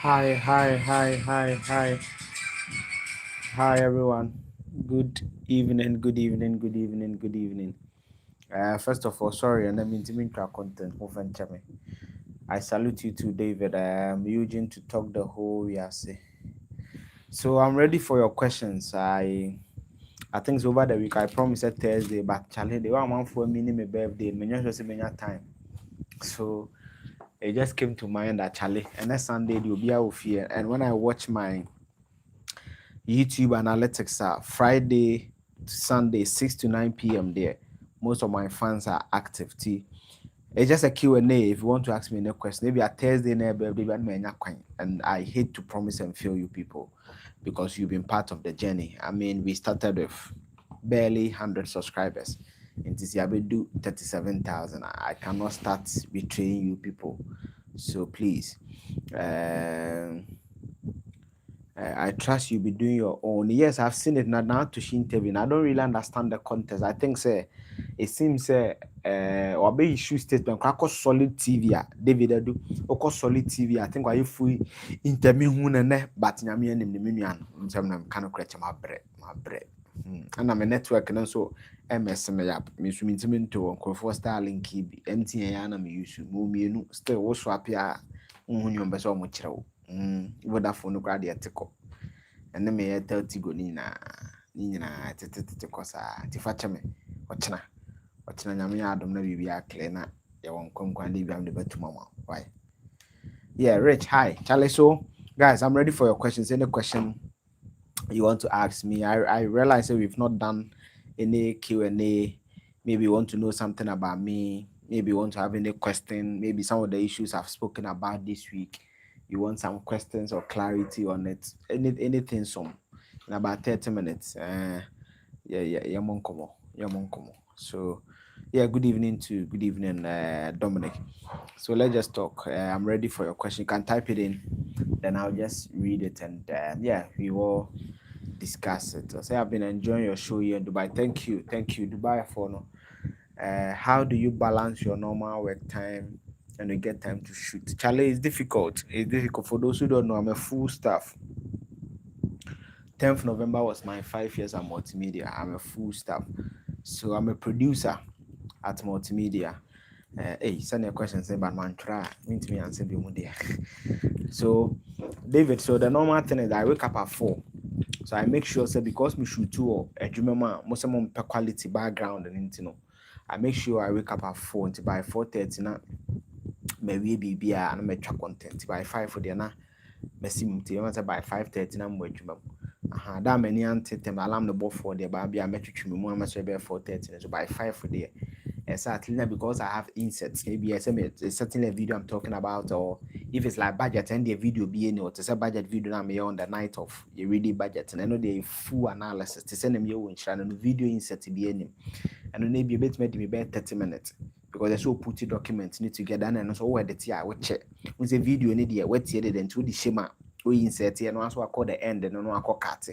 Hi, everyone. Good evening, good evening, good evening, good evening. First of all, sorry, and I mean to make content. I salute you too, David. I'm Eugene to talk the whole year. So I'm ready for your questions. I think it's over the week. I promised a Thursday, but Charlie, the one for me, my birthday, my just time. So it just came to mind that Charlie, and next Sunday, you'll be out here. And when I watch my YouTube analytics are Friday to Sunday, 6 to 9 p.m. there. Most of my fans are active. It's just a Q&A. If you want to ask me any question, maybe a Thursday, and I hate to promise and fail you people because you've been part of the journey. I mean, we started with barely 100 subscribers. And this year we do 37,000. I cannot start betraying you people. So please, I trust you be doing your own. Yes, I've seen it now to interview. I don't really understand the context. I think say it seems say or be issue statement crack solid TV David do oko solid TV. I think why you free interview but nyame anim ne menuan nsem na kind of create my bread. And I'm a network and so MS me up. Me so intimi to on Starlink bi MTN ya na me use mo mienu still wo swap ya unhu be so mo kyerɛw. Vodafone no crowd yetiko and then me 30 go nina tete kosa tifache me ochina nyame adom na bibia clear na ya won kwankwan de biam de betumama why yeah Rich, hi Charlie. So guys, I'm ready for your questions. Any question you want to ask me? I realize that we've not done any Q&A. Maybe you want to know something about me, maybe you want to have any question, maybe some of the issues I've spoken about this week, you want some questions or clarity on it, anything some in about 30 minutes. Yeah, monkomo. So yeah, good evening, Dominic. So let's just talk. I'm ready for your question. You can type it in, then I'll just read it, and yeah, we will discuss it. I say I've been enjoying your show here in Dubai. Thank you, Dubai for no. How do you balance your normal work time and you get time to shoot? Charlie, it's difficult. It's difficult for those who don't know. I'm a full staff. 10th November was my 5 years at multimedia. I'm a full staff, so I'm a producer at multimedia. Hey, send a question, say, but man, try me to me and say, so, David, so the normal thing is I wake up at 4. So I make sure, say, because me shoot too, or most of them quality background and you know, I make sure I wake up at 4 until by 4:30 now. Maybe be and make content by 5 for the na. Messi by 5:30 na mo adwuma. That many antitem alarm the board for the baby I met you more much by 4:30 so by 5 for the exactly because I have insets. Maybe a certain video I'm talking about, or if it's like budget and the video being or to say budget video now me on the night of you ready budget and I know the full analysis to send them your channel video insert to be any and maybe a bit maybe about 30 minutes because they so put documents need together and also where the tia we check when the video need the wet here then to the schema we insert here and also I call the end and no I call cut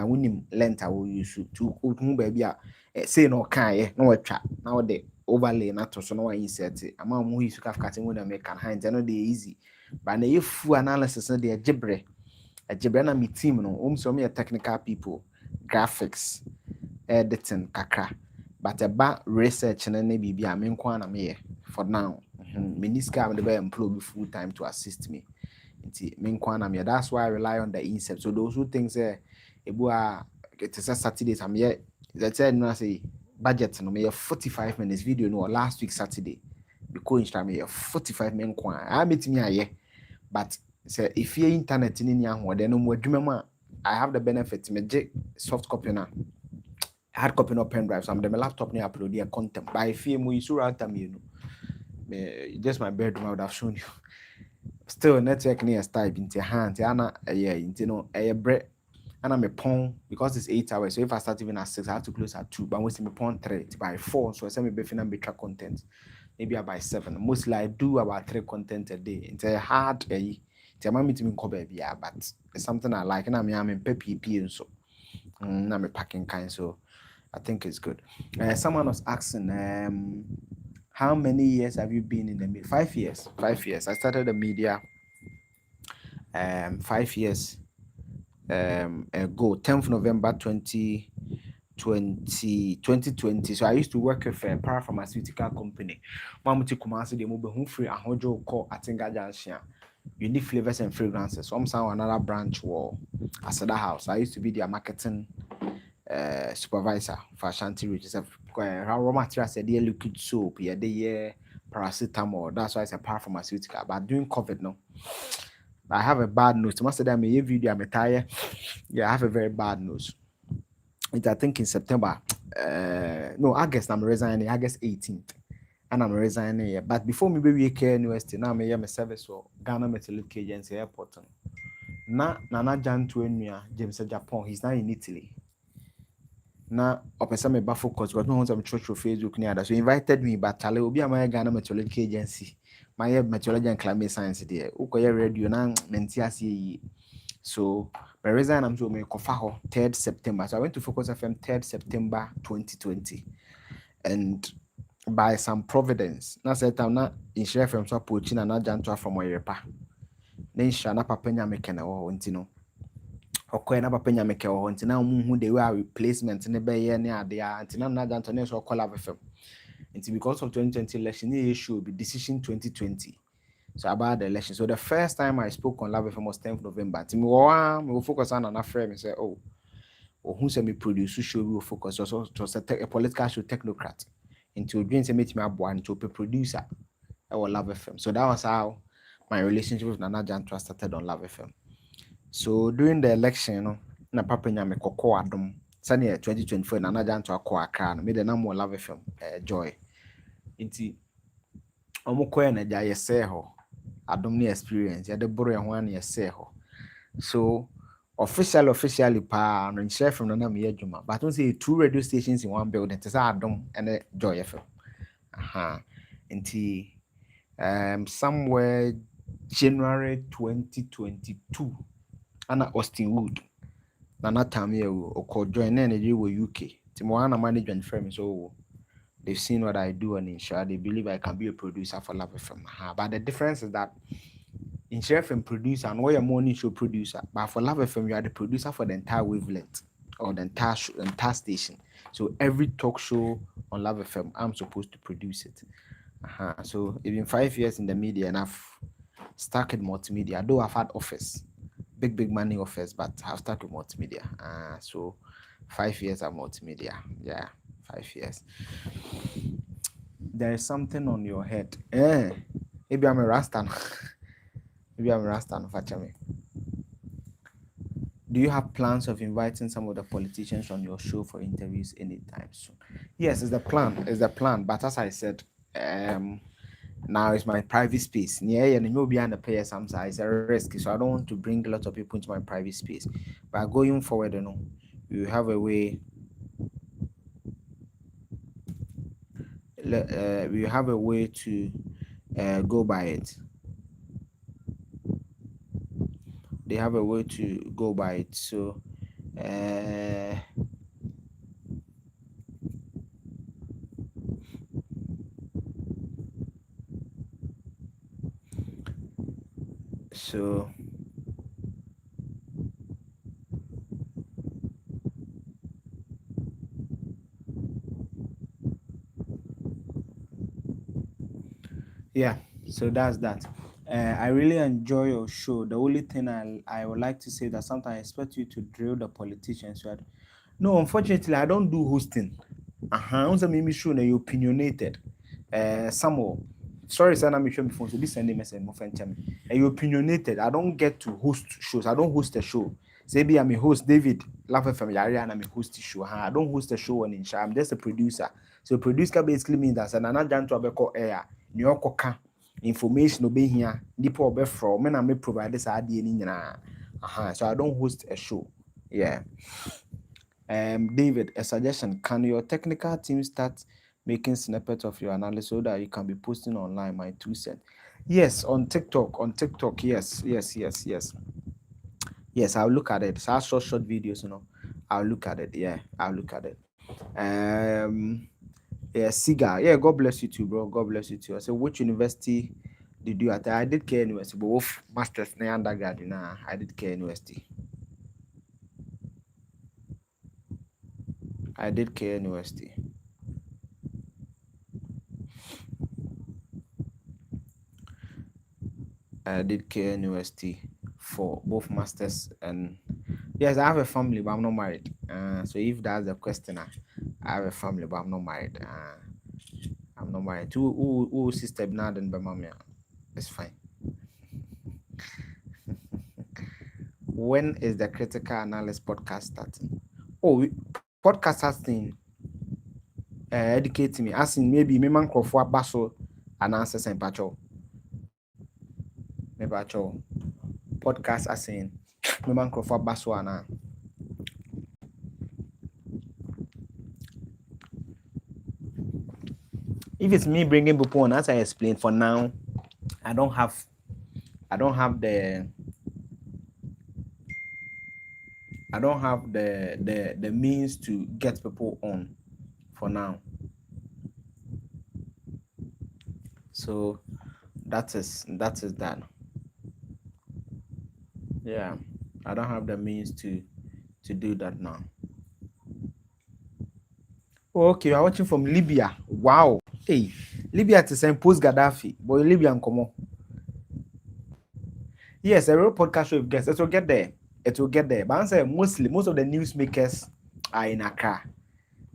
when length I will use to baby say no can no trap now the overlay not to so no insert it amount who is cutting when I make can hand no they easy but na if full analysis no they jibre a jibre na me team no so me technical people graphics editing kakra but about research and then maybe I mean na me for now miniska am the be employ full time to assist me me na me that's why I rely on the insert. So those who think say it is a Saturdays I'm here let's say no say budget no me 45 minutes video no last week Saturday because Instagram me 45 men kwa I meet me aye but say if your internet in nya ho de no mo adwuma I have the benefit me soft copy na hard copy no pen drive so I'm the laptop near upload your content by fear mo isu router me no just my bedroom I would have shown you still network near type into hand ana into no bread and I'm a pon because it's 8 hours. So if I start even at 6, I have to close at 2. But I'm wasting my pon 3 by 4. So I say maybe finna be track content. Maybe by 7. Mostly I do about 3 content a day. It's a hard it's a mammy to me baby, but it's something I like and I'm in peppy and so I'm a packing kind, so I think it's good. Someone was asking how many years have you been in the media? 5 years. 5 years. I started the media 5 years ago, 10th November 2020. So I used to work with a parapharmaceutical company. Mamuti Kumasi de Mube free a hojo call Atinga Junction. Unique flavors and fragrances. Some sound another branch war as that house. I used to be their marketing supervisor for Ashanti Ridge. It's a raw material said the liquid soap, yeah, the paracetamol. That's why it's a parapharmaceutical. But during COVID, no, I have a bad nose. Must say that me video I'm tired. Yeah, I have a very bad nose. It's I think in September. No, August I'm resigning. August 18th. And I'm resigning here. But before me be care university, now me my service for Ghana Meteorological Agency Airport. Na Nana Jan Tuenua, James Japan. He's now in Italy. Na opesa me ba focus because no want some church Facebook near that. So invited me, but Tale will be my Ghana Meteorological Agency. My meteorology and climate science there. Ukoya radio na mentiasi. So I resign. I'm to me 3rd September. So I went to Focus FM 3rd September 2020, and by some providence, na said time na in share from so poaching and not janto from where pa. Then shana papenya mekena or no. Okoye na papenya meke or na who they were replacement in the bay near there until na janto ne so call FM. Until because of 2020 election, the issue will be decision 2020. So about the election. So the first time I spoke on Love FM was 10th November. Me will focus on an friend and say, oh, who said me produce show we will focus also to a political show technocrat into doing some meet me up to a producer. I will Love FM. So that was how my relationship with Nana Jantua started on Love FM. So during the election, you know, na papa nyame koko adom. Sani 2024 Nana Jantua ko akra no me the name Love FM joy. Inti omokoye na ja yese ho. Adom ni experience ya de boro ya ho an yese ho. So officially pa no share from Nana me adwuma. But don't say 2 radio stations in one building. Te say Adom and Joy FM. Inti somewhere January 2022 ana Austin Wood Nana Tamie or join energy with UK. Timoana management firm so they've seen what I do and insure they believe I can be a producer for Love FM. But the difference is that in Share FM producer and where your morning show producer, but for Love FM you are the producer for the entire wavelength or the entire station. So every talk show on Love FM I'm supposed to produce it. So even 5 years in the media and I've stuck in multimedia. Though I've had offers, big money offers, but I've stuck with multimedia. So 5 years at multimedia. Yeah, 5 years. There is something on your head. Maybe I'm a Rasta. Maybe I'm a Rasta. Do you have plans of inviting some of the politicians on your show for interviews anytime soon? Yes, it's the plan. It's the plan. But as I said, now it's my private space. Yeah, and you'll be under pay some size a risk. So I don't want to bring a lot of people into my private space. But going forward, you know, you have a way. We have a way to go by it. They have a way to go by it. So yeah, so that's that. I really enjoy your show. The only thing I would like to say that sometimes I expect you to drill the politicians. No, unfortunately, I don't do hosting. Also, maybe show that you're opinionated. Samuel, sorry, sir, I'm sure before so this sending message, my friend, you're opinionated. I don't get to host shows. I don't host a show. Say, be I'm a host, David, Love from Yari, and I'm a host show. I don't host a show on Insha. I'm just a producer. So, producer basically means that an another to a air. New York information obey here deeper obe from when I may provide this idea so I don't host a show. Yeah. David, a suggestion: can your technical team start making snippets of your analysis so that you can be posting online? My 2 cents. Yes, on TikTok. Yes. I'll look at it. So short videos, you know. I'll look at it. Yeah, I'll look at it. Yeah, Siga. Yeah, God bless you too, bro. God bless you too. I said, which university Did you? I did Care University, both masters and undergrad. I did Care University. I did Care University. I did Care University for both masters and yes, I have a family, but I'm not married. So if that's the question, I have a family, but I'm not married. I'm not married. Who sister Bernard and Bemamia? It's fine. When is the critical analysis podcast starting? Oh, podcast starting. Educate me. As in maybe me man for basso and answers and patrol. Me patrol. Podcast as in me man for basso and if it's me bringing people on, as I explained, for now, I don't have the means to get people on for now. So that is that. Yeah, I don't have the means to do that now. Oh, okay, you're watching from Libya. Wow. Hey, Libya to send post Gaddafi. Boy, Libyan come on. Yes, a real podcast show of guests. It will get there. It will get there. But I say mostly most of the newsmakers are in Accra.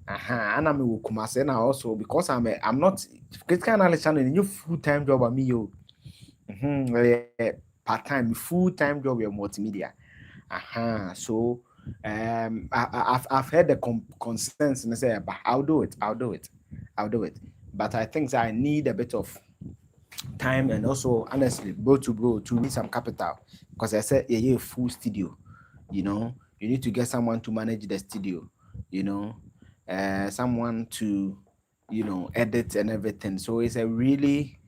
And I'm with Kumasi now also because I'm not critical analyst channel. New full time job at me yo. Part time full time job with multimedia. So I've heard the concerns and I say, but I'll do it. But I think I need a bit of time and also honestly bro to need some capital because I said a full studio. You need to get someone to manage the studio. Someone to edit and everything. So it's a really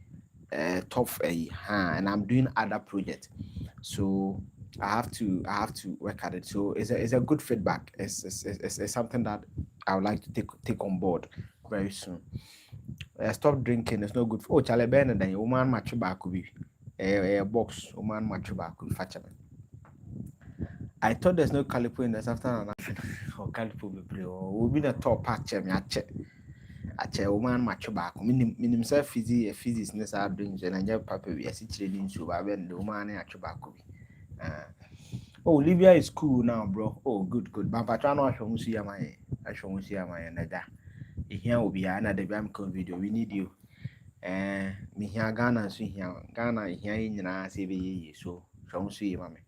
tough and I'm doing other projects. So I have to work at it. So it's a good feedback. It's something that I would like to take on board very soon. Stop drinking. It's not good. Oh, Charlie Ben and then woman match back could be a box. Woman match back could fetch. I thought there's no calipo in the after an or calipo will be the top patch. I check woman match back. Minimum self physics necessary doing and I just paper we are sitting so I went the woman at back. Oh, Libya is cool now, bro. Oh, good. But I try not to see my and here will be another video. We need you. Me here Ghana, so here in so shall see you, mammy.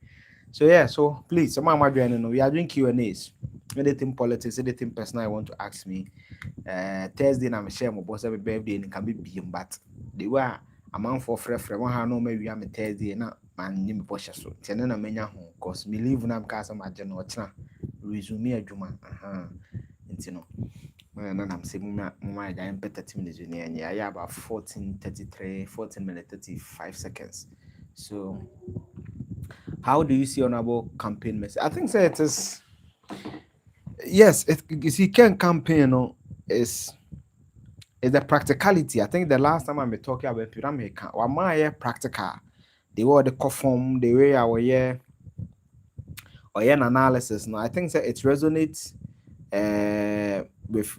So yeah, so please, some of we are doing Q&As. Anything politics, anything personal I want to ask me. Thursday I'm share my boss every birthday and can be being but they were a month for free one hand no maybe I'm a Thursday and man name Bosha so tena menya home cause me leave na casa my general resume a juma no and I'm saying my I'm better 30 minutes and yeah about 14 minutes 35 seconds. So how do you see honorable campaign message? I think that it is yes, you see can campaign is the practicality. I think the last time I'm talking about pyramid or my practical, they were the conform the way our or an analysis. Now I think that it resonates with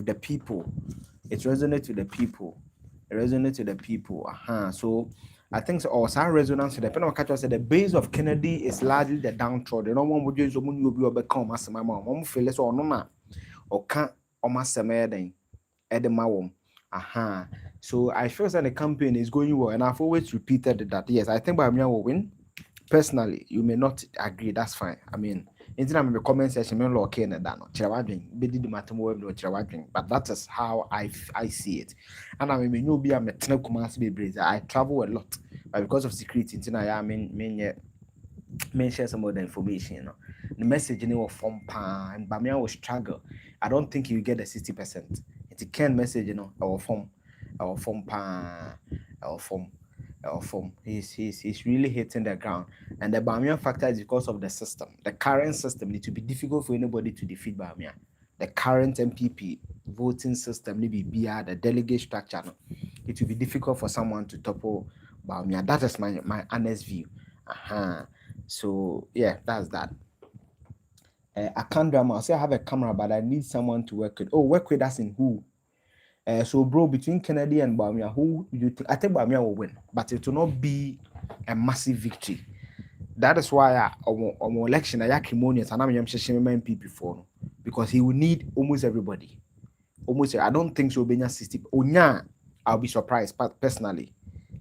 the people. It resonates with the people. So I think so also resonance to the pen catcher said the base of Kennedy is largely the downtrodden. No one would use someone you will become as my mom feel less or no or can't almost a maiden at the mawum. So I feel that the campaign is going well, and I've always repeated that. Yes, I think Bamia will win. Personally, you may not agree. That's fine. I mean, in the comment section, men lock in and down. But that is how I see it. And I mean, you be a metro commerce be I travel a lot, but because of security, I mean share some of the information. The message in your form and Bamia will struggle. I don't think you get the 60%. It's a can message, our form our form. He's really hitting the ground. And the Bamian factor is because of the system. The current system need to be difficult for anybody to defeat Bamian. The current MPP voting system, maybe BR, the delegate structure, it will be difficult for someone to topple about me. That is my honest view. So yeah, that's that. I can't drama. I'll say I have a camera, but I need someone to work with. Oh, work with us in who? So bro, between Kennedy and Bamia, who you think? I think Bamia will win, but it will not be a massive victory. That is why on election I acrimonious and I'm MPP before, because he will need almost everybody. Almost, I don't think so. Benya 60. Onya, I'll be surprised. But personally,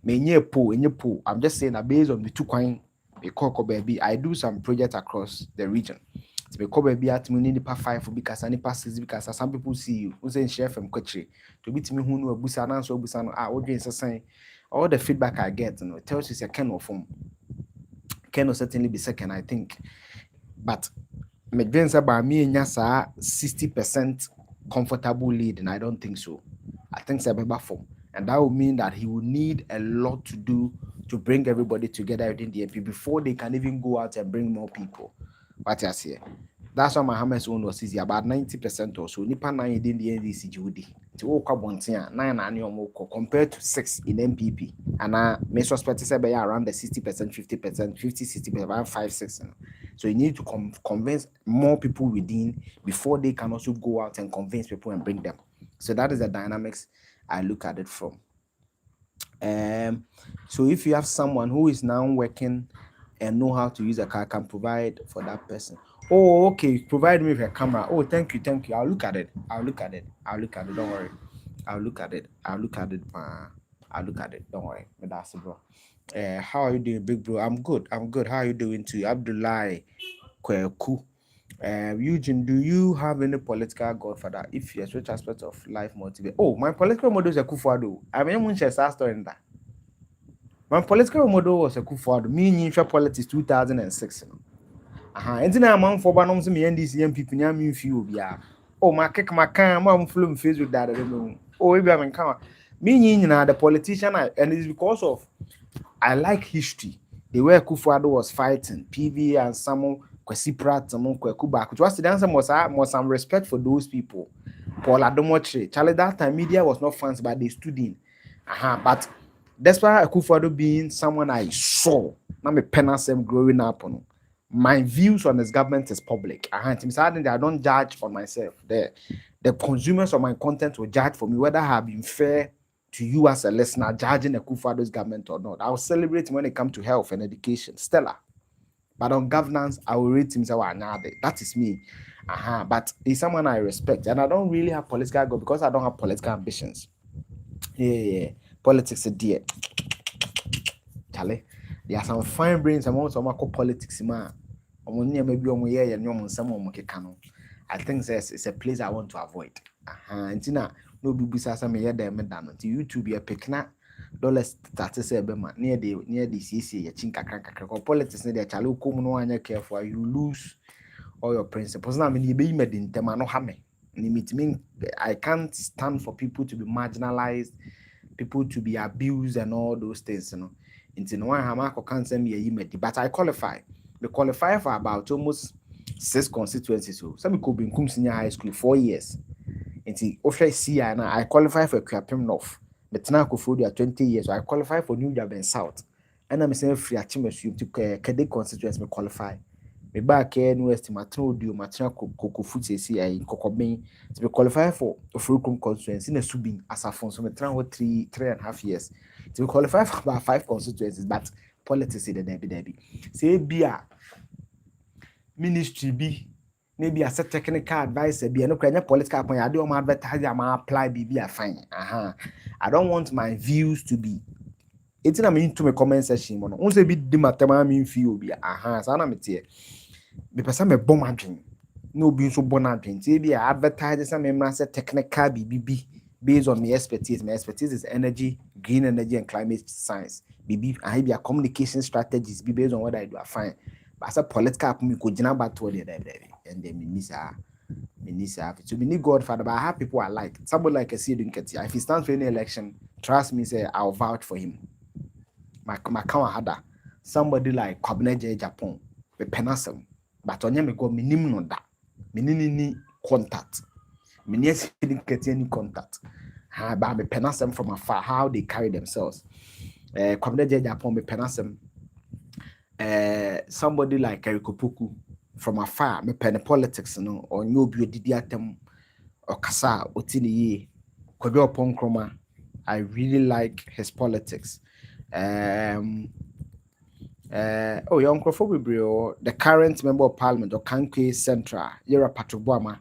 I'm just saying that based on the two coin, baby, I do some projects across the region. To be baby at me need 5 because I need 6 because some people see you who say share from country to beat me who know busa and so busa saying all the feedback I get, you know, tells you a Ken of form. Ken will certainly be second, I think. But McVeigh about me and Yasa 60% comfortable lead, and I don't think so. I think it's a better form, and that would mean that he will need a lot to do to bring everybody together within the MP before they can even go out and bring more people. What I say, that's why Mahama's own was easy, about 90% or so. Nipa 9 in the NDC Judy to walk up 9 annual compared to 6 in MPP, and I may suspect it's around the 60%, 50%, 50-60%, around 5-6. So you need to convince more people within before they can also go out and convince people and bring them. So that is the dynamics I look at it from. So if you have someone who is now working and know how to use a car, can provide for that person. Oh, okay, provide me with a camera. Oh, thank you. I'll look at it. Don't worry. I'll look at it. I'll look at it. Don't worry. But that's it, bro. How are you doing, big bro? I'm good. How are you doing too? Abdullah Kweku. Eugene, do you have any political godfather? If yes, which aspect of life motivate? Oh, my political model is a Kufuado. I mean, I'm share story in that. My political model was a Kufuado. Me in politics 2006. And then I'm on for one of me and these young people near me few. Yeah. Oh, my kick my car, I'm full of Facebook that. Oh, maybe I'm in car. Me in the politician, and it's because of I like history. The way Kufuado was fighting, PV and someone Kwesi Pratt, someone Kweku back. Which was the answer was some respect for those people. Paul Adomoche. Charlie, that time media was not fans, but they stood in. But despite Kufuado being someone I saw, I'm a penasem growing up on. My views on this government is public. I don't judge on myself. The consumers of my content will judge for me whether I have been fair to you as a listener, judging a Kufuado's government or not. I will celebrate when it comes to health and education, stellar. But on governance, I will rate him say, that is me. But he's someone I respect, and I don't really have political goal because I don't have political ambitions. Yeah. Politics is dear. Charlie, there are some fine brains among some politics, man. I think it's a place I want to avoid. And no be sasa me them down to YouTube ya pekna dollars start say be ma near the CC ya chinka kakra politics ne dey chale kom no anya careful you lose all your principles. Now me be made in tema no ha me mean I can't stand for people to be marginalized, people to be abused and all those things, you know. Into no one ha can't send me a made, but I qualify. We qualify for about almost 6 constituencies. So some could be in senior high school 4 years. And I qualify for Kwapem North. But now for 20 years, so I qualify for New Durban South. And I'm saying free achievement to Kede constituency me qualify. Me back here in West Matno do Matna Coco Food CC in Kokobin to be qualified for a free constituency in a subing as a phone. So me 3.5 years to be qualified for about 5 constituencies, but politics is the Debbie. Say be a ministry be. Maybe as a technical advisor, be no political point. I don't advertise, I'm apply be fine. I don't want my views to be. It's not mean to my comment section. Once a bit the matter mean feel be so I'm here. Because I'm a bomb dream. No being so born dream. Be advertise some members technical BB based on my expertise. My expertise is energy, green energy, and climate science. BB, I be a communication strategies be based on what I do. I find. But as a political me could jina battle the and then Minisa. So we need Godfather, but I have people I like. Somebody like a Sidon Ketia. If he stands for any election, trust me, say I'll vouch for him. My Hada. Somebody like Kwabena Japan, the Penasem. But on me go minimum on that. Minini contact. Minia Sidon Ketia any contact. But me Penasem from afar, how they carry themselves. Kwamde Japan me penasem somebody like Erikopuku from afar me pen politics no or new didi atem or kasa otini ye Kojo Ponkroma. I really like his politics. Young Crawford, the current member of parliament or Kankwe Central, Yera Patrobuama,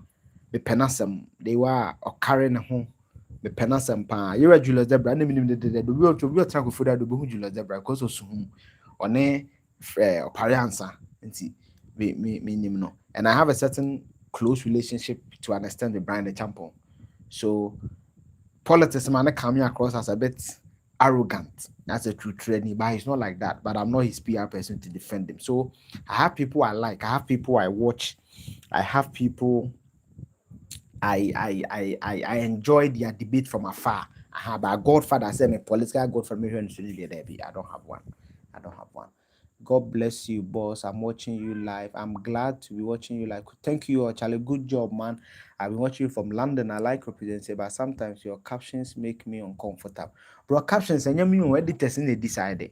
the Penasam, they were or carrying home. The Penasam pa, you're Julius Debra, and the real to real track for that the Julius Debra, because of soon or ne or Pariansa, and see me no. And I have a certain close relationship to understand the brand the champion. So politics man coming across as a bit arrogant. That's a true training, but he's not like that. But I'm not his PR person to defend him. So I have people I like, I have people I watch, I have people I enjoy their debate from afar. I have a godfather, I say my political godfather, maybe I don't have one. I don't have one. God bless you, boss. I'm watching you live. I'm glad to be watching you live. Thank you, Charlie. Good job, man. I've been watching you from London. I like representing, but sometimes your captions make me uncomfortable. Bro, captions, and you editors in the decided.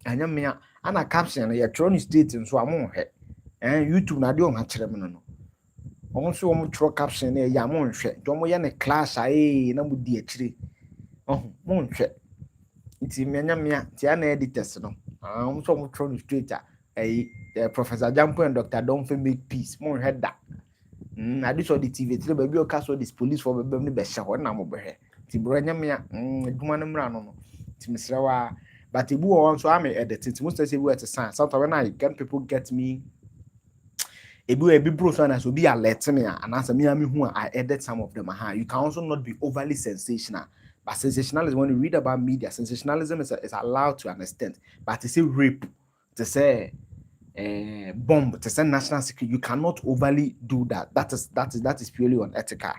And you and a caption, you're throwing state, and so I'm on here. And YouTube, not doing much. Also, I'm throw caption, yeah, I'm on shit. Don't we a class? I know with the tree. Oh, mon shit. It's me, Tiana editors, no. I'm so much on straight. Professor Jampo and Dr. Don't make peace. More head that. I do saw the TV. Tell baby, castle this police for the best shot. I'm over here. Tibrania, Dumanum Rano. Timisrawa. But the boo also I'm editing. Most of the words a sign. Sometimes when I get people get me. A bro so as will be alert me and answer me who I edit some of them. You can also not be overly sensational. But sensationalism, when you read about media, sensationalism is allowed to understand. But to say rape, to say bomb, to say national security, you cannot overly do that. That is purely unethical.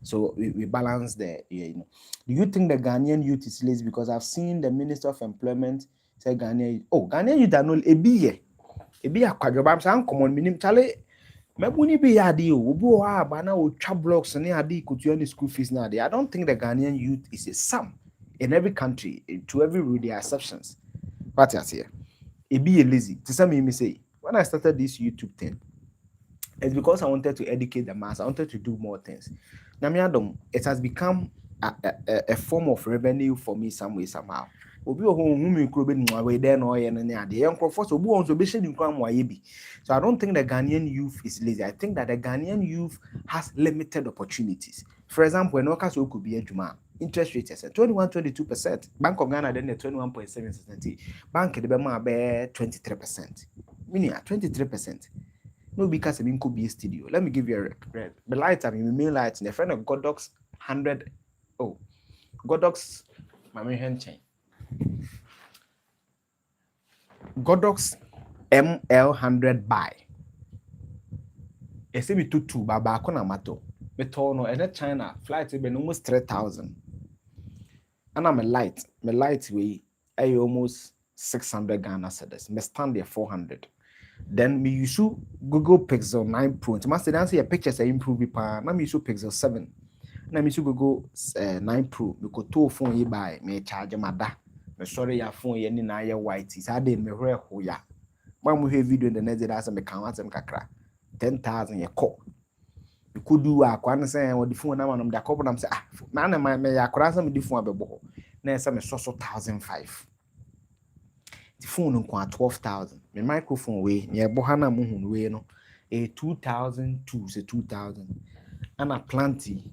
So we balance there. Do you think the Ghanaian youth is lazy? Because I've seen the Minister of Employment say Ghanaian youth are not a be ebi akwadwoba am san common minim chale mabuni bi yade o obi o ha ba na o twa blocks ne ade ikotua ne school fees na ade. I don't think the Ghanaian youth is a sum in every country, to every rule there are exceptions. What you say ebi lazy to some me say when I started this YouTube thing, it's because I wanted to educate the mass. I wanted to do more things. Now it has become a form of revenue for me some way somehow. So I don't think the Ghanaian youth is lazy. I think that the Ghanaian youth has limited opportunities. For example, when Okaso could be a Juma, interest rate is 21-22%. Bank of Ghana then 21.7%. Bank the Bema 23%. Meaning 23%. No, because I mean could be a studio. Let me give you the light. I mean main lights. The friend of Godox 100. Oh, Godox, my main chain. Godox ML100 buy. I say we took two, but back on a mato. Me told no, and China flight will be almost 3,000. And I'm a light. My light way I almost 600 Ghana cedis. Me stand there 400. Then me use Google Pixel 9 Pro. To master answer your pictures I improve it. Now me use Pixel 7. Now me use Google 9 Pro. Me go to phone you buy me charge my da. Me sorry your phone you ni na your white. Is I did me rare ho ya. When we have video in the next day as me count them kakra 10,000 you call. You could do a kwan say what the phone na man the couple am say na na me ya kora say me the phone abebo. Na say me so 1,005. The phone on 12,000. My microphone way near Bohana Muhun way no a 2,002 say 2,000. And a plenty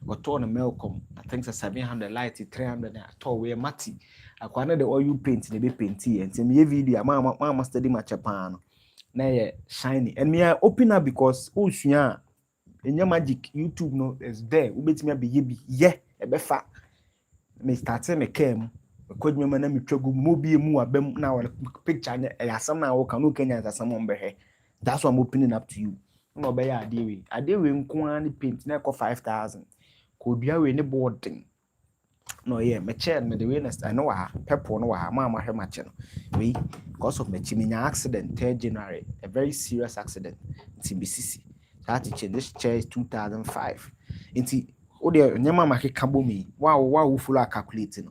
or torn a Melcom. I think a 700 light 300 tall way matty. I quite the oil paint the be painty and send me a video. Mama study my Japan. Nay shiny and me I open up because yeah in your magic YouTube no is there. We bet me be yeah a befa. Me starting me came. Because me na me trago mobi mu abem na picture na some na wo kan Kenya as some be here. That's why I'm opening up to you. No be ya ade we nko an paint na 5,000. Ko bia we ne boarding. No yeah, me chair me the way I know pepper no mama he ma che no. We because of me chiminya accident 3rd January, a very serious accident in BCC. So I had to change this chair is 2005. Inti o de nyama ma keka bo mi. Wow full calculating.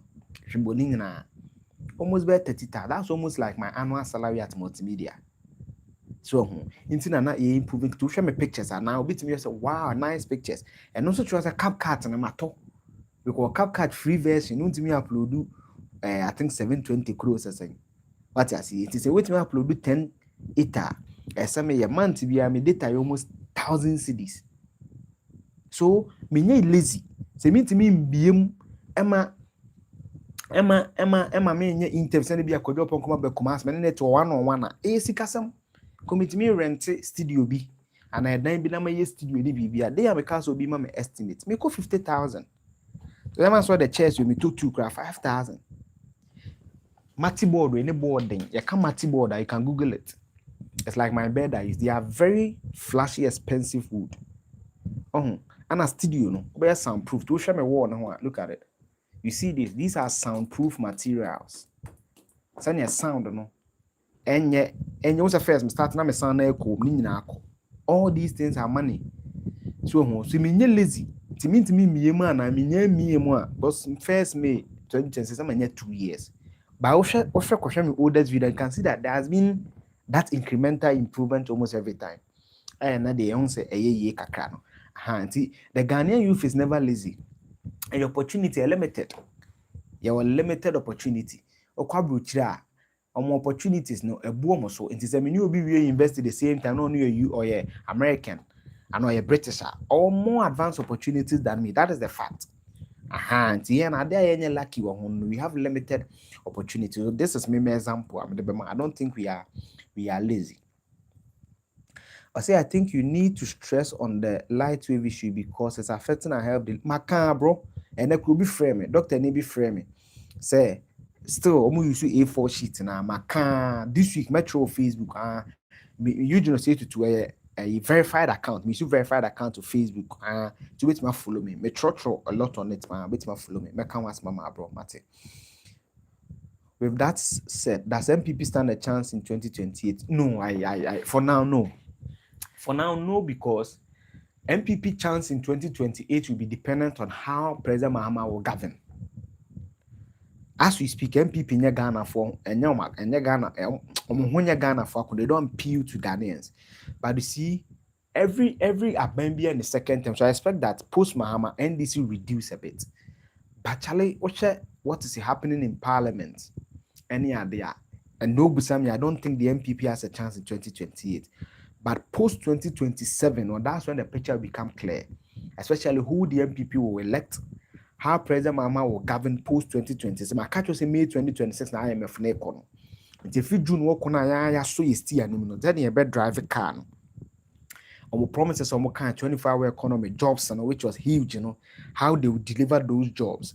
almost about 30,000. That's almost like my annual salary at multimedia. So into na you improving to show me pictures and now bit me say wow, nice pictures. And also try a CapCut and mato. Because CapCut free version, you me upload I think 720 crores or something. What I see, it is a way to upload 10 ita. Some a month be me data almost 1,000 CDs. So me lazy. Say me to me BM Emma me nye interview be akojo upon come be commerce me net one on one na sikasam commit me rent studio bi and I dan bi na my studio ni bibia dey am cast obi ma me estimate me ko 50,000. So that man saw the chairs with me 2 craft 5,000. Matty board or any boarding, you can matty board, you can Google it. It's like my bed I use. They are very flashy, expensive wood. And a studio, no, where soundproof. To show me wall now. Look at it. You see this? These are soundproof materials. Send your sound, no. And you also first start now. Sound echo. All these things are money. So me lazy. To me man. I mean me more. But first May 2020, I'm 2 years. But also question me oldest video, you can see that there has been that incremental improvement almost every time. And they don't say ye kakra no. The Ghanaian youth is never lazy. And your opportunity are limited. Your limited opportunity. Okwabuchira, opportunities no ebuomo so. It is a many obi we invest at the same time. No, you or you American, and or you British, or more advanced opportunities than me. That is the fact. Lucky one. We have limited opportunity. So this is me example. I don't think we are lazy. I think you need to stress on the light wave issue because it's affecting our health. Maka bro, and that could be framing. Doctor need be framing. Say still use A4 sheet now. Maka this week Metro Facebook you just say to a verified account. Me should verified account to Facebook. To wait my follow me. Me throw a lot on it, man. Wait my follow me. Me can ask mama bro, Mate. With that said, does MPP stand a chance in 2028? No, I for now no. For now no, because MPP chance in 2028 will be dependent on how President Mahama will govern. As we speak, MPP in Ghana for and Ghana for they don't appeal to Ghanaians. But you see, every Abembia in the second term. So I expect that post Mahama NDC reduce a bit. But Charlie, what is happening in Parliament? Any idea? And no Busami, I don't think the MPP has a chance in 2028. But post 2027, or that's when the picture will become clear, especially who the MPP will elect, how President Mahama will govern post 2027. I can't say May 2026 na IMF na ekono. If you June work on ya so yesti anum then you better drive a car. Our promises on kind 24-hour economy jobs and which was huge, how they will deliver those jobs,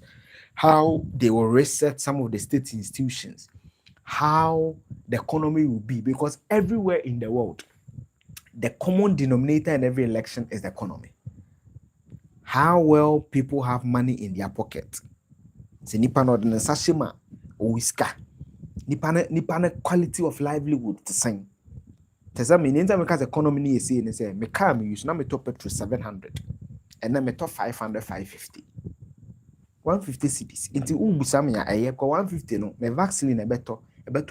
how they will reset some of the state institutions, how the economy will be, because everywhere in the world, the common denominator in every election is the economy. How well people have money in their pocket. Se nipa no de sashima o wiska. Nipa quality of livelihood the same. Tesa me nenta me ka economy ni ese ni say me car me use na me top petrol 700 and then me top 500 550. 150 cedis. Inti ubusa me ya eye ko 150 no me vaccine na beto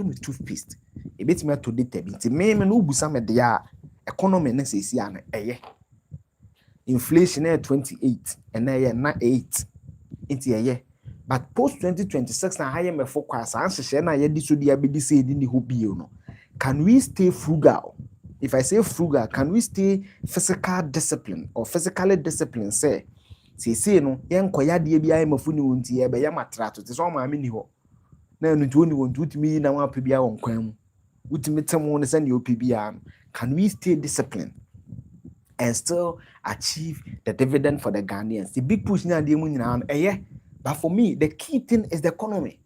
me toothpaste. E betimi to data bi. Inti me no ubusa me de ya economy na say si ana eye. Inflation at 28 and na 8 into a year. But post 2026 na higher me focus and na ye di so dia be di say di ho bio no. Can we stay frugal? If I say frugal, can we stay physical discipline or physically disciplined? Say no yen koya de bia mafuni wonti ye be ya matrato te so ma me ni ho. Na no to ni wontu utimi na wa pa bia won kwan mu. Utimi temo ne say ne opi bia. Can we stay disciplined and still achieve the dividend for the Ghanaians? The big push now, but for me, the key thing is the economy.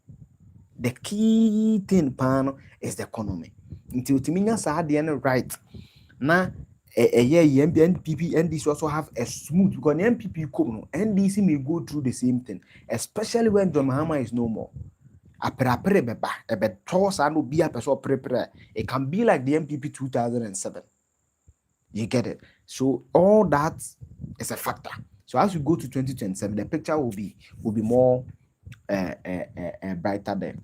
The key thing, pan, is the economy. Until Timinas are the end right. Now, NPP, NDC also have a smooth, because the NPP come, NDC may go through the same thing, especially when John Mahama is no more. It can be like the NPP 2007. You get it? So all that is a factor. So as we go to 2027, the picture will be more brighter then.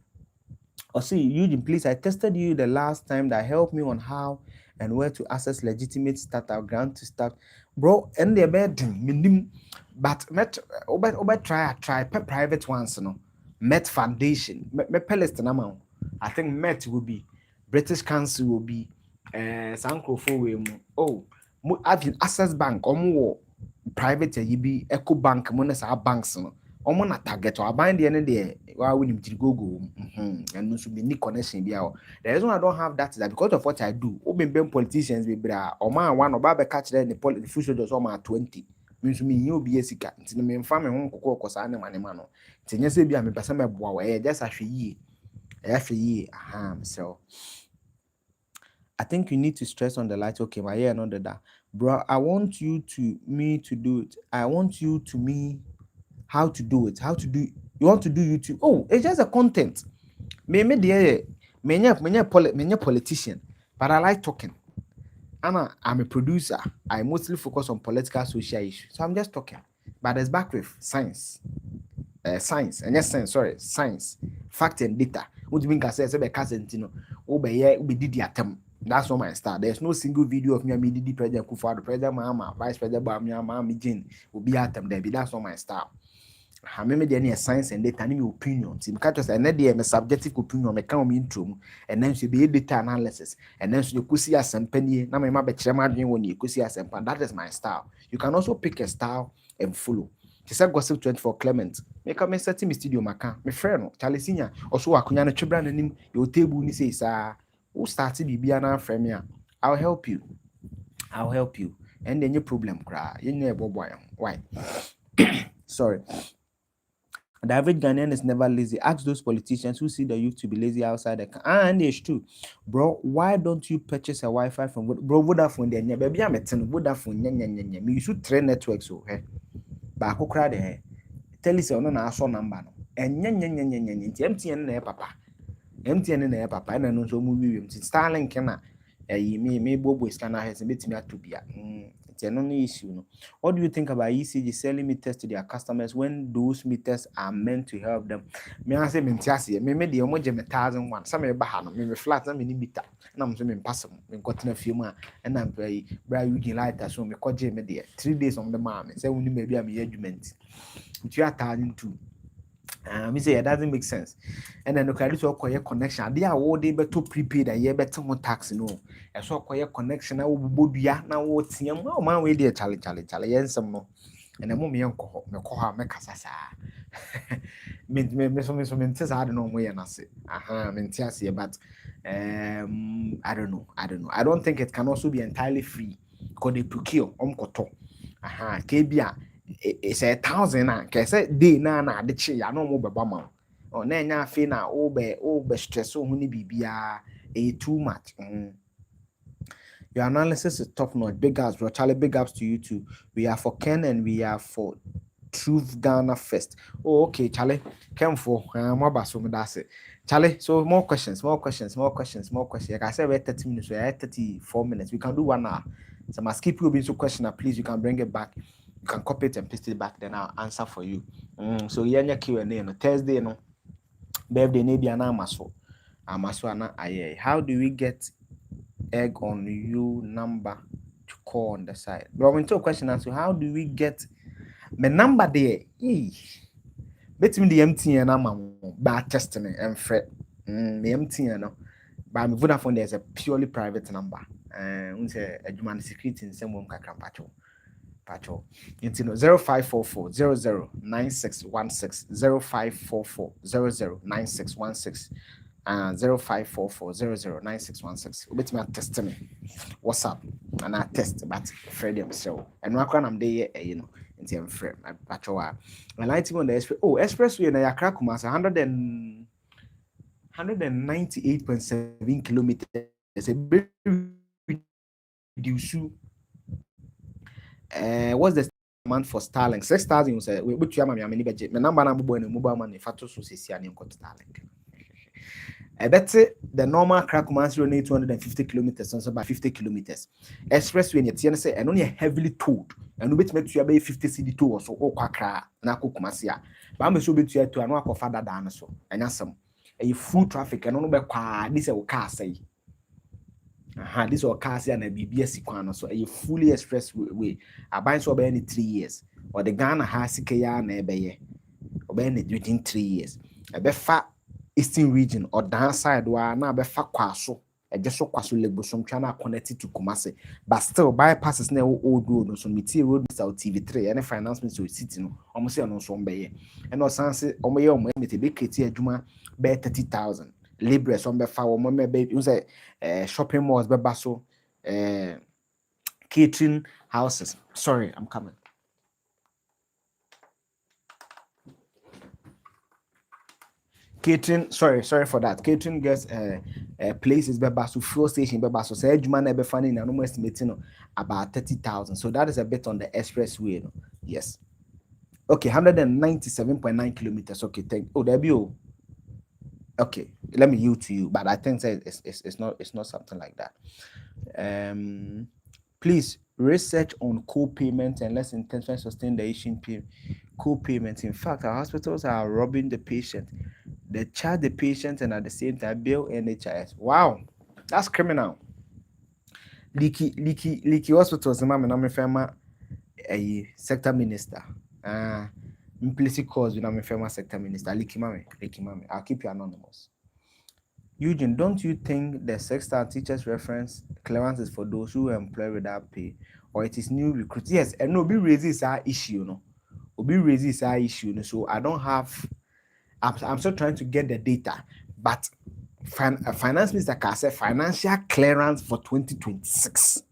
Or see, Eugene, please, I tested you the last time that helped me on how and where to access legitimate startup grant to start. Bro, and the bed minimum, but met try private ones, Met Foundation, Met Palestine amount. I think Met will be British Council will be Sanko for oh, I've Access Bank, private be Eco Bank, Monesa banks, no. Omo na target or bind the end there why we need to go and no should be any connection be out. The reason I don't have that is that because of what I do, open politicians be bra or man one or baby catch them the future just almost 20 means me you be a sika into me farm home cocoa cause I am an man. It's say be a me person me boa just a ye so I think you need to stress on the light. Okay, my ear not that. Bro, I want you to me to do it. I want you to me how to do it. How to do you want to do YouTube? Oh, it's just a content. Me politician, but I like talking. I'm a producer. I mostly focus on political social issues. So I'm just talking. But it's back with science. Science. And yes, science. Fact and data. What do you mean can say that's not my style. There's no single video of me did President Kufuor, President Mahama, Vice President Mahama, Jane will be at them there. That's not my style. I remember the science and data and opinions. In catches and then subjective opinion, me come intro, and then she be data analysis, and then you could see as some penny. Now my mother chairman when you could see as some that is my style. You can also pick a style and follow. She said gossip 24 Clement. Make up me setting me studio maca. My friend, Charlie Senior, also a kunyana chibran and him, your table ni says, who started BB frame ya? I'll help you. And then your problem cry. You never boy. Why? Sorry. The average Ghanaian is never lazy. Ask those politicians who see the youth to be lazy outside the country. And it's true. Bro, why don't you purchase a Wi-Fi from Vodafone? There, baby, I'm a Vodafone. Me, you should train networks. So, hey. But who cried there? Tell us your number. And MTN, papa. MTN, papa. And I know so movie. Starlink, me, Bobo is kind of has a bit me to be. It's an only issue. What do you think about ECG selling meters to their customers when those meters are meant to help them? Me I say mentiasi. Me the omoje 1,001. Some me bahano. Me flat. Some me ni meter. Na me me pass them. Me got na few more. And I'm very using lighter. So me koje me there. 3 days on the man. Say we maybe am judgment. Which you are turning to. Me say it doesn't make sense. And then okay, this all connection. They are all they better prepaid and you better more tax no. And so connection na wo bodua na wo tiam. Oh man we dey chale yensem no. And then me enko me ko ha me kasasa. Me so ntesa I don't know where na say. Me ntesa but I don't know. I don't think it can also be entirely free because they procure koto. Kebia it's 1,000 can say day na de che ya no mo beba ma o na nya afi na o be stress o huni bibia too much. Your analysis is top notch. Big ups, bro. Charlie, big ups to you too. We are for Ken and we are for Truth Ghana first. Oh, okay, Charlie. Ken for more basso, that's it. Charlie, so more questions. Like I said, we're 30 minutes, we're 34 minutes. We can do 1 hour. So I skip you being so question, please. You can bring it back. You can copy it and paste it back, then I'll answer for you. So yeah, Q&A no Thursday no birthday maybe an amaso ana aye. How do we get egg on you number to call on the side? But when to question answer, how do we get my number there? Bet me the MTN number by testing and fret. The MTN no. But Vodafone there's a purely private number. And say a human security in some kakram pacho. It's 0544 009616 0544 009616 0544 009616. Obet me test me. What's up? And I test but Freedom so. And I'm there, you know, in term frame. Pacho. I like on the express. Oh, expressway na Yakra Kumasi 198.7 kilometers. A bit reduce. What's the amount for Starlink? 6,000 you say which you am many budget. My number and mobile money for to and Starlink. I bet the normal crack commands run 250 kilometers, also by 50 kilometers. Expressway in say and only heavily towed. And we bet you about 50 CD2 or so or quackra na kukumasia. But I'm so bet you to an father dinosaur and some. a full traffic and no be kwa this a car say this or car say na BBS kwan so a fully expressway aban so be any 3 years or the Ghana has sikaya na ebe ye obey within 3 years ebe fa eastern region or down side wa na be fa kwaso just so kwaso lebo some trying connected to Kumasi but still bypasses na old road no so metie road South TV3 any finance minister city no almost say no so mbeye and no sense omo ye omo emete be kreti adwuma be 30,000 libre so be fa omo me be you say shopping malls be baso catering houses. Sorry, I'm coming. Catering, sorry for that. Catering gets places bebaso fuel station bebaso. So edge man be finding an almost estimating about 30,000. So that is a bit on the expressway. No? Yes. Okay, 197.9 kilometers. Okay, there be okay. Let me yield to you, but I think it's not something like that. Please research on co-payment and let's intentionally sustain the Asian co-payment. In fact, our hospitals are robbing the patient. They charge the patient and at the same time bill NHIS. Wow, that's criminal. Leaky hospitals. I'm a sector minister. Implicit cause when I'm a sector minister. Leaky mami. I'll keep you anonymous. Eugene, don't you think the sexta teachers reference clearance is for those who employ without pay, or it is new recruits? Yes, and no, be raises our issue, no. Obi raises our issue, no. So I don't have. I'm still trying to get the data, but finance minister can say financial clearance for 2026.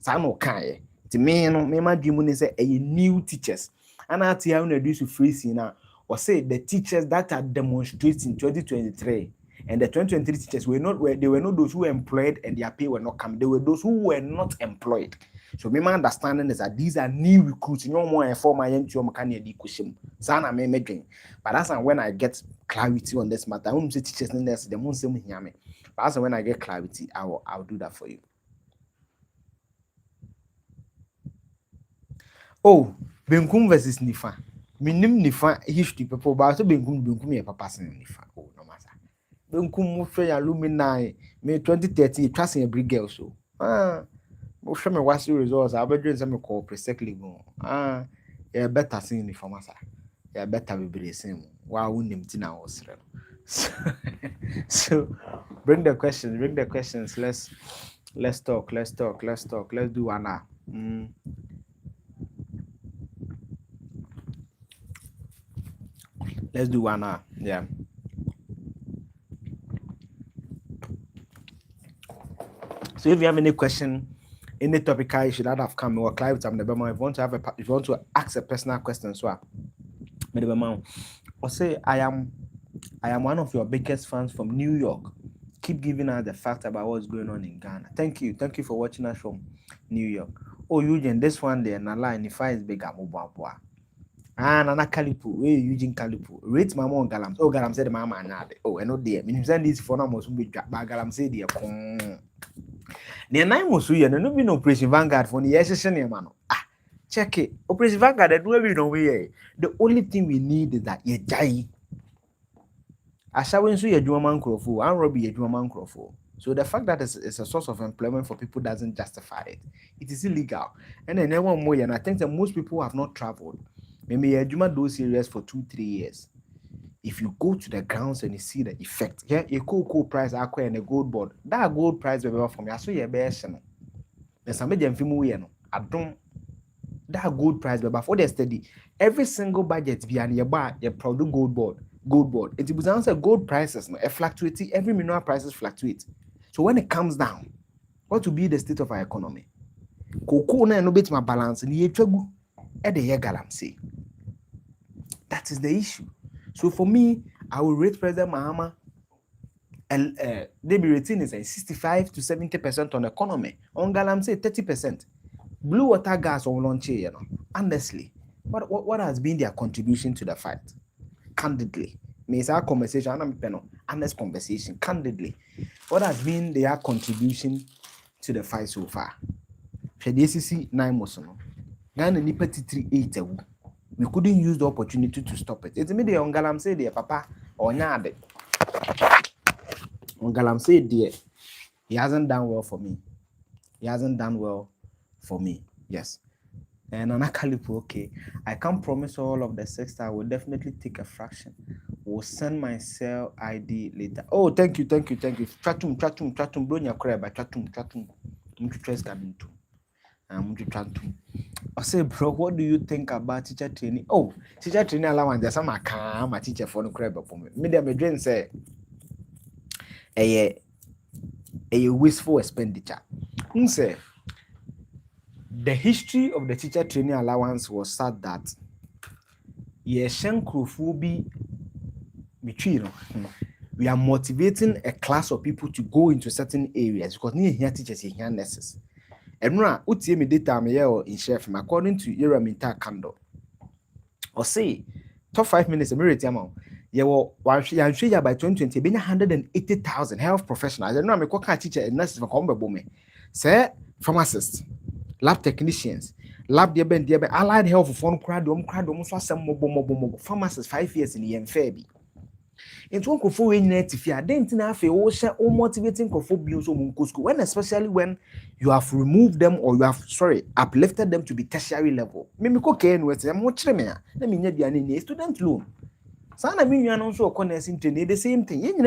So no kind. To me, no, me my dream is say a new teachers, and I tell you do to freeze now, or say the teachers that are demonstrating 2023. And the 2023 teachers were not those who were employed and their pay were not coming. They were those who were not employed. So my understanding is that these are new recruits. No more former education. But that's when I get clarity on this matter. I won't say teachers in this, they won't say me. But that's when I get clarity, I'll do that for you. Oh, Benkum versus Nifa. Minim Nifa history people, but also Benkum ye papa Nifa. Oh, no matter. Benkum free alumni May 2030 trusting a big girl so. Mo show me what's the results. I'll be doing some call precisely go. Yeah, better seeing the masa. Yeah, better be the same. Why wouldn't him was so bring the questions. Let's talk. Let's do one now. Let's do one now. Yeah. So if you have any question, any topic you should have come or clarity, if you want to ask a personal question, so or say I am one of your biggest fans from New York. Keep giving us the fact about what's going on in Ghana. Thank you for watching us from New York. Oh, Eugene, this one there, na line if I is bigger, Nana Kalipu, Eugene Kalipu, rate my mom Galam. Oh, Galam said, Mama, and oh, and no dear, means send this for almost be Galam said, dear. The 9 was we and no be no Operation Vanguard for the years, man. Check it. Operation Vanguard, that will be no way. The only thing we need is that you die. I shall win so you do a man crowful, and Robbie a man crowful. So the fact that it's a source of employment for people doesn't justify it. It is illegal. And then one more, and I think that most people have not traveled. Maybe a Juma do serious for 2-3 years. If you go to the grounds and you see the effect, yeah, a cocoa price acquire and a gold board. That gold price will be from you. So you're best. There's some medium film. I don't. That gold price, but for the study, every single budget be an buy a product gold board. It was answer gold prices, no, fluctuate. Every mineral prices fluctuate. So when it comes down, what will be the state of our economy? Cocoa na no bit my balance and ye trouble at the year galam say. That is the issue. So for me, I will rate President Mahama and they be rating is 65 to 70% on economy. On galam say 30%. Blue water gas on launch, you know. Honestly, what has been their contribution to the fight? Candidly, means our conversation, honest conversation. Candidly, what has been their contribution to the fight so far? The 9 months, Ghana nipa 3 we couldn't use the opportunity to stop it. It's me the on galam say the papa or nyade. Galamsey dear, he hasn't done well for me. He hasn't done well for me. Yes. And Anakalipo, okay. I can't promise all of the 6. I will definitely take a fraction. Will send my cell ID later. Oh, thank you. Chatum, bronya kreba, chatum. Mtutres kabintu. Mtutratum. I say, bro, what do you think about teacher training? Oh, teacher training allowance. There's some my teacher for no kreba for me. Me dream say, a wasteful expenditure. Say, the history of the teacher training allowance was sad that we are motivating a class of people to go into certain areas because here teachers here nurses. And now, utie me data me in chef according to Yeraminta Kando. Or say top 5 minutes rate amount. Yeah, well, by 2020, be 180,000 health professionals. I know I'm a teacher and nurses for combo me. Say pharmacists, lab technicians, lab dear allied health for crowd, so some mobile pharmacists 5 years in the Fairby. It's one kofo we need to fear. Then tina fe o share o motivating kofo bills o school. When especially when you have removed them or you have uplifted them to be tertiary level. Me ko ken we say mo kire me a na me nya biane ni student loan. Sana me nua no so o nursing training the same thing. Yin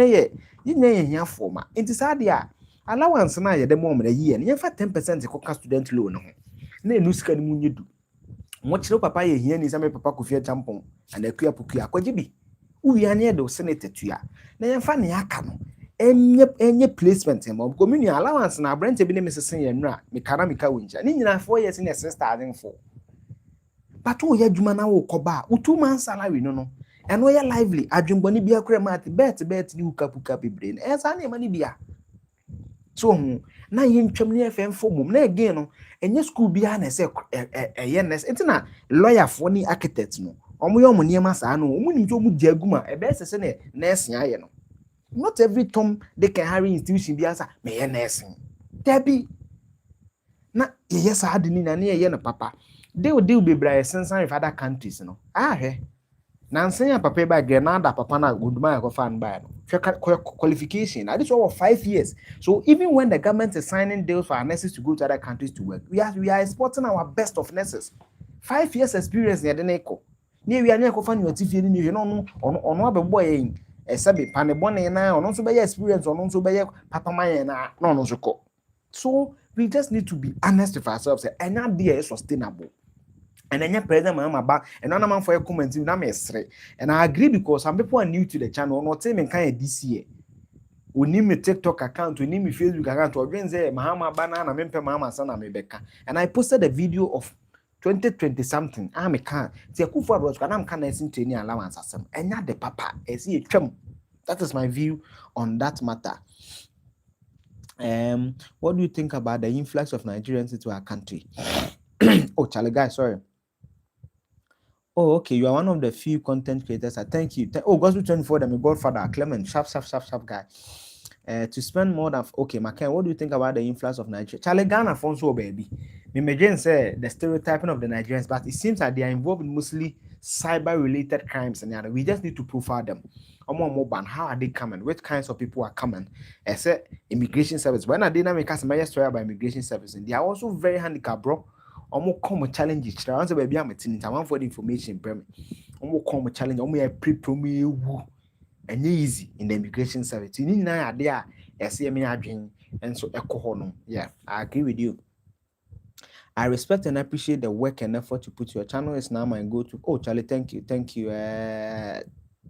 nyina hia forma. Enti sa de a allowance na ye dem mo mra yi e. Ye fa 10% ko student loan ho. Na enu sika ni mu nyedu. Mo kire papa ye hia ni sa me papa kofia champon and akua pokua kwaje bi. Uyane do senator tuya na yemfa ne aka no enye placement em because me allowance na brand bi ne mesesen ye nra me kana me ka wonja ni nyina 4 years ne 6,000 but wo ya dwuma na wo koba wo 2 months salary no eno ye lively adwumbo ni bia kura mat bet ni hukapuka bebre na esa na mani bia so na yentwam ne FM mum na again no enye school bia na se eyenes entina lawyer for ni architect no omo niema saa no omo nim so omo di aguma e be sese ne nursing aye no not every time they can hire institution bi asa me ye nursing debi na ye saa de ni na ne ye no papa they will be bra sensan with other countries no ahwe na nsen ya papa ba Grenada papa na goduma ko fan ba no qualification that is over 5 years. So even when the government is signing deals for our nurses to go to other countries to work, we are exporting our best of nurses. 5 years experience near the neko. Near we are near kofan your TV ni no ono abeboy esabe panebone na ono so be experience ono so be papa man na no so ko. So we just need to be honest with ourselves and not be sustainable. And then your president Mahama back and none man for a comment na me sre. And I agree because some people are new to the channel not saying kind this year. We need me TikTok account, we need me Facebook account, or when say Mahama banana mempe Mahama sana mebeka. And I posted a video of 2020 something. I'm a can. See, Kufa was I'm can training allowance asem. And not the papa. See that is my view on that matter. What do you think about the influx of Nigerians into our country? Oh, Charlie guys, sorry. Oh, okay. You are one of the few content creators. I thank you. Oh, Gospel 24, my godfather, Clement, sharp guy. To spend more than okay, McKen, what do you think about the influence of Nigeria? Charlie Ghana Fonso baby. Me say the stereotyping of the Nigerians, but it seems that they are involved in mostly cyber-related crimes, and we just need to profile them. How are they coming? Which kinds of people are coming? I said immigration service. When I didn't make a story about immigration service, and they are also very handicapped, bro. Come challenges. I want to be a want for the information. Come challenge. Pre-promo and easy in the immigration service. You need now there. And so yeah, I agree with you. I respect and appreciate the work and effort you put. Your channel is now my go-to. Oh, Charlie, thank you.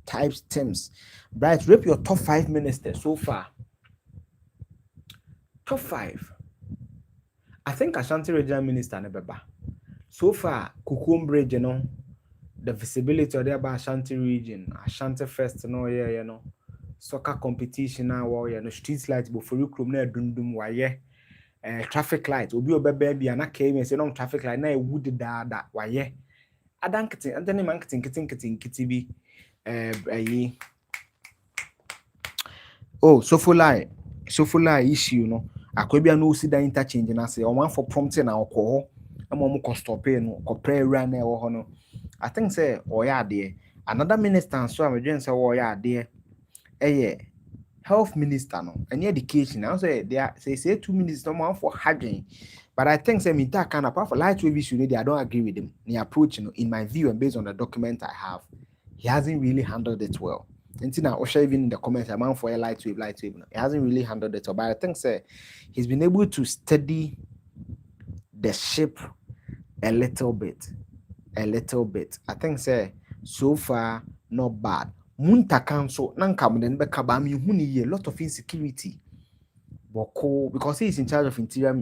Types Tims. Bright, rip your top 5 ministers so far. Top 5. I think Ashanti Regional Minister Nebeba. So far, Kukumbre, you know, the visibility of the Ashanti region, Ashanti Fest, soccer competition now, street lights before you come near Dundum, why, traffic light, obi baby, and I came and said, no traffic light, now would that, why, I don't get and then man kitty oh, so for lie issue, I could be a no see the interchange and I say, one for prompting our call. I'm almost stopping or pray run or honor. I think say, oh yeah, dear. Another minister, so I'm against oh yeah, dear. health minister no any education now say they are say 2 minutes no more for hardware. But I think say me that kind of for light wave issue I don't agree with him. The approach, in my view and based on the document I have, he hasn't really handled it well. Until now, Osha even in the comments, I'm for a light wave. He hasn't really handled it well. But I think say he's been able to steady the ship a little bit. I think say so far not bad. Munta council nanka then be kabami huni a lot of insecurity. Boko because he is in charge of interior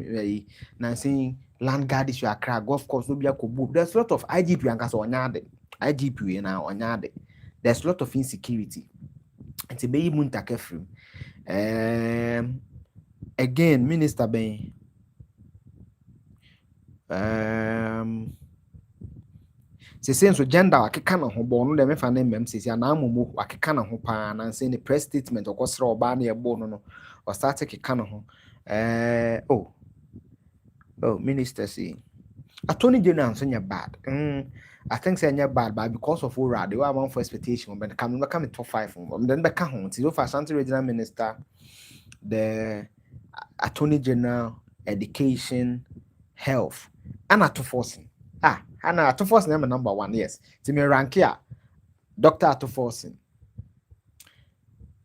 now saying land guard issue Accra golf course no be akobu. There's a lot of IGP and kaso onyade. IGP na onyade. There's a lot of insecurity. It's a baby munta kefrim. Again, Minister Ben. Say so gender akeka na ho bo no de me fa na mmem sisi ana amomo akeka na ho pa na say the press statement okosra oba na ebo no or start akeka na ho minister say attorney general so nya bad I think say nya bad but because of ora they were one for expectation but come top 5 then be ka ho so for Ashanti regional minister, the attorney general, education, health and Atoforsen. And Atoforsen name number 1, yes. To me rank here, Dr. Atoforsen,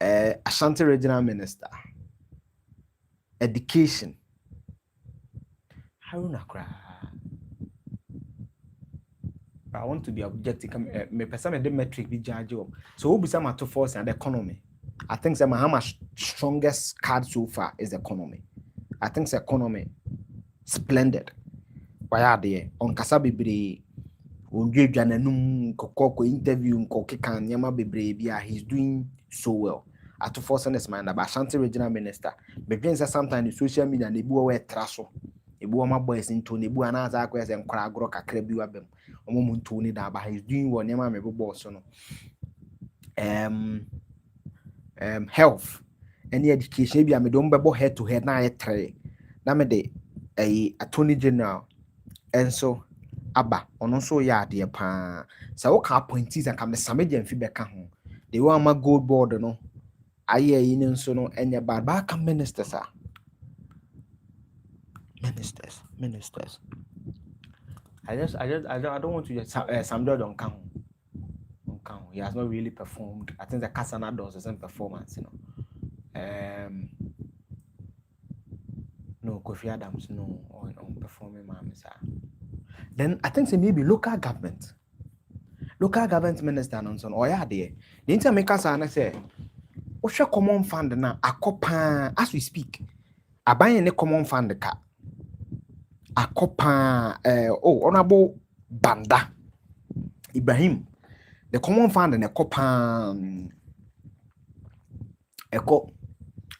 Ashanti regional minister, education. Haruna Kra. I want to be objective. Me person the metric be judge. So who be some Atoforsen and the economy? I think that Mahama's strongest card so far is the economy. I think the economy splendid. Why are they on kasa bebre onje dwananum kokoko interview nkokeka nyama bebre bia he's doing so well at force is mind about Ashanti regional minister bedwen say sometimes the social media na ebu we traso ebu ma boys into na ebu anaza akwa say nkora agro kakra bi wabem omo nto ni da ba he's doing well nyama me bo so no health any education bia me don bebo head to head na yetre na me de attorney general and so aba ono so ya de pa sa wo ka appointees and come samedia mfi beka ho the one ma gold board no aye yi ne so no enye bad ba ka ministers ministers I don't want to just some don't come he has not really performed. I think the Kasana does the same performance, no Kofi Adams no on performing sir. Then I think say maybe local government minister and so on or yeah there the intermakers are say what's your common fund now akopa as we speak aban ne common fund ka akopa honorable Banda Ibrahim the common fund and akopa eko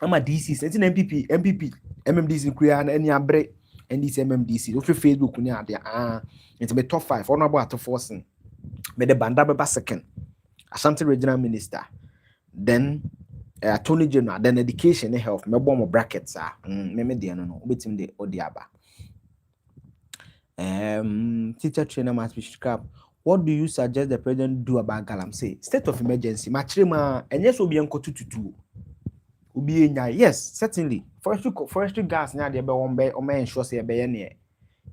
ama DC sentin MPP MMDC kuya na any abre NDC MMDC no Facebook ni ade it's be top 5 honorable Atoforsen me the Banda be second Ashanti regional minister then attorney general then education and health me bomb brackets me de no obetim de odiaba teacher trainer must be scrap. What do you suggest the president do about Galam? Say state of emergency machirima and yes will be uncle tutu ubi yes certainly forestry gas na de be won be o man ensure say be ne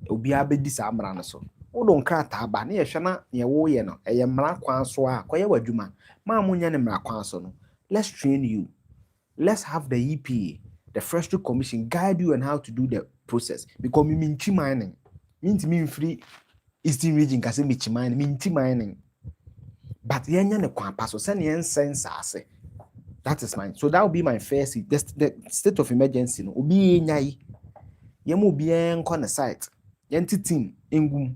obi abedi sa amra no so wo don krata aba na ye hwe na ye wo ye no eye mra kwan so a koye wadwuma ma munya ne mra kwan so no let's train you, let's have the EPA, the forestry commission guide you on how to do the process because me minchi mining means me free eastern region kase minchi mining but yenya ne kwan paso se ne sense ase. That is mine. So that will be my first. The state of emergency. No, obi nyai. Yemu obi enko na site. Yenti team engum.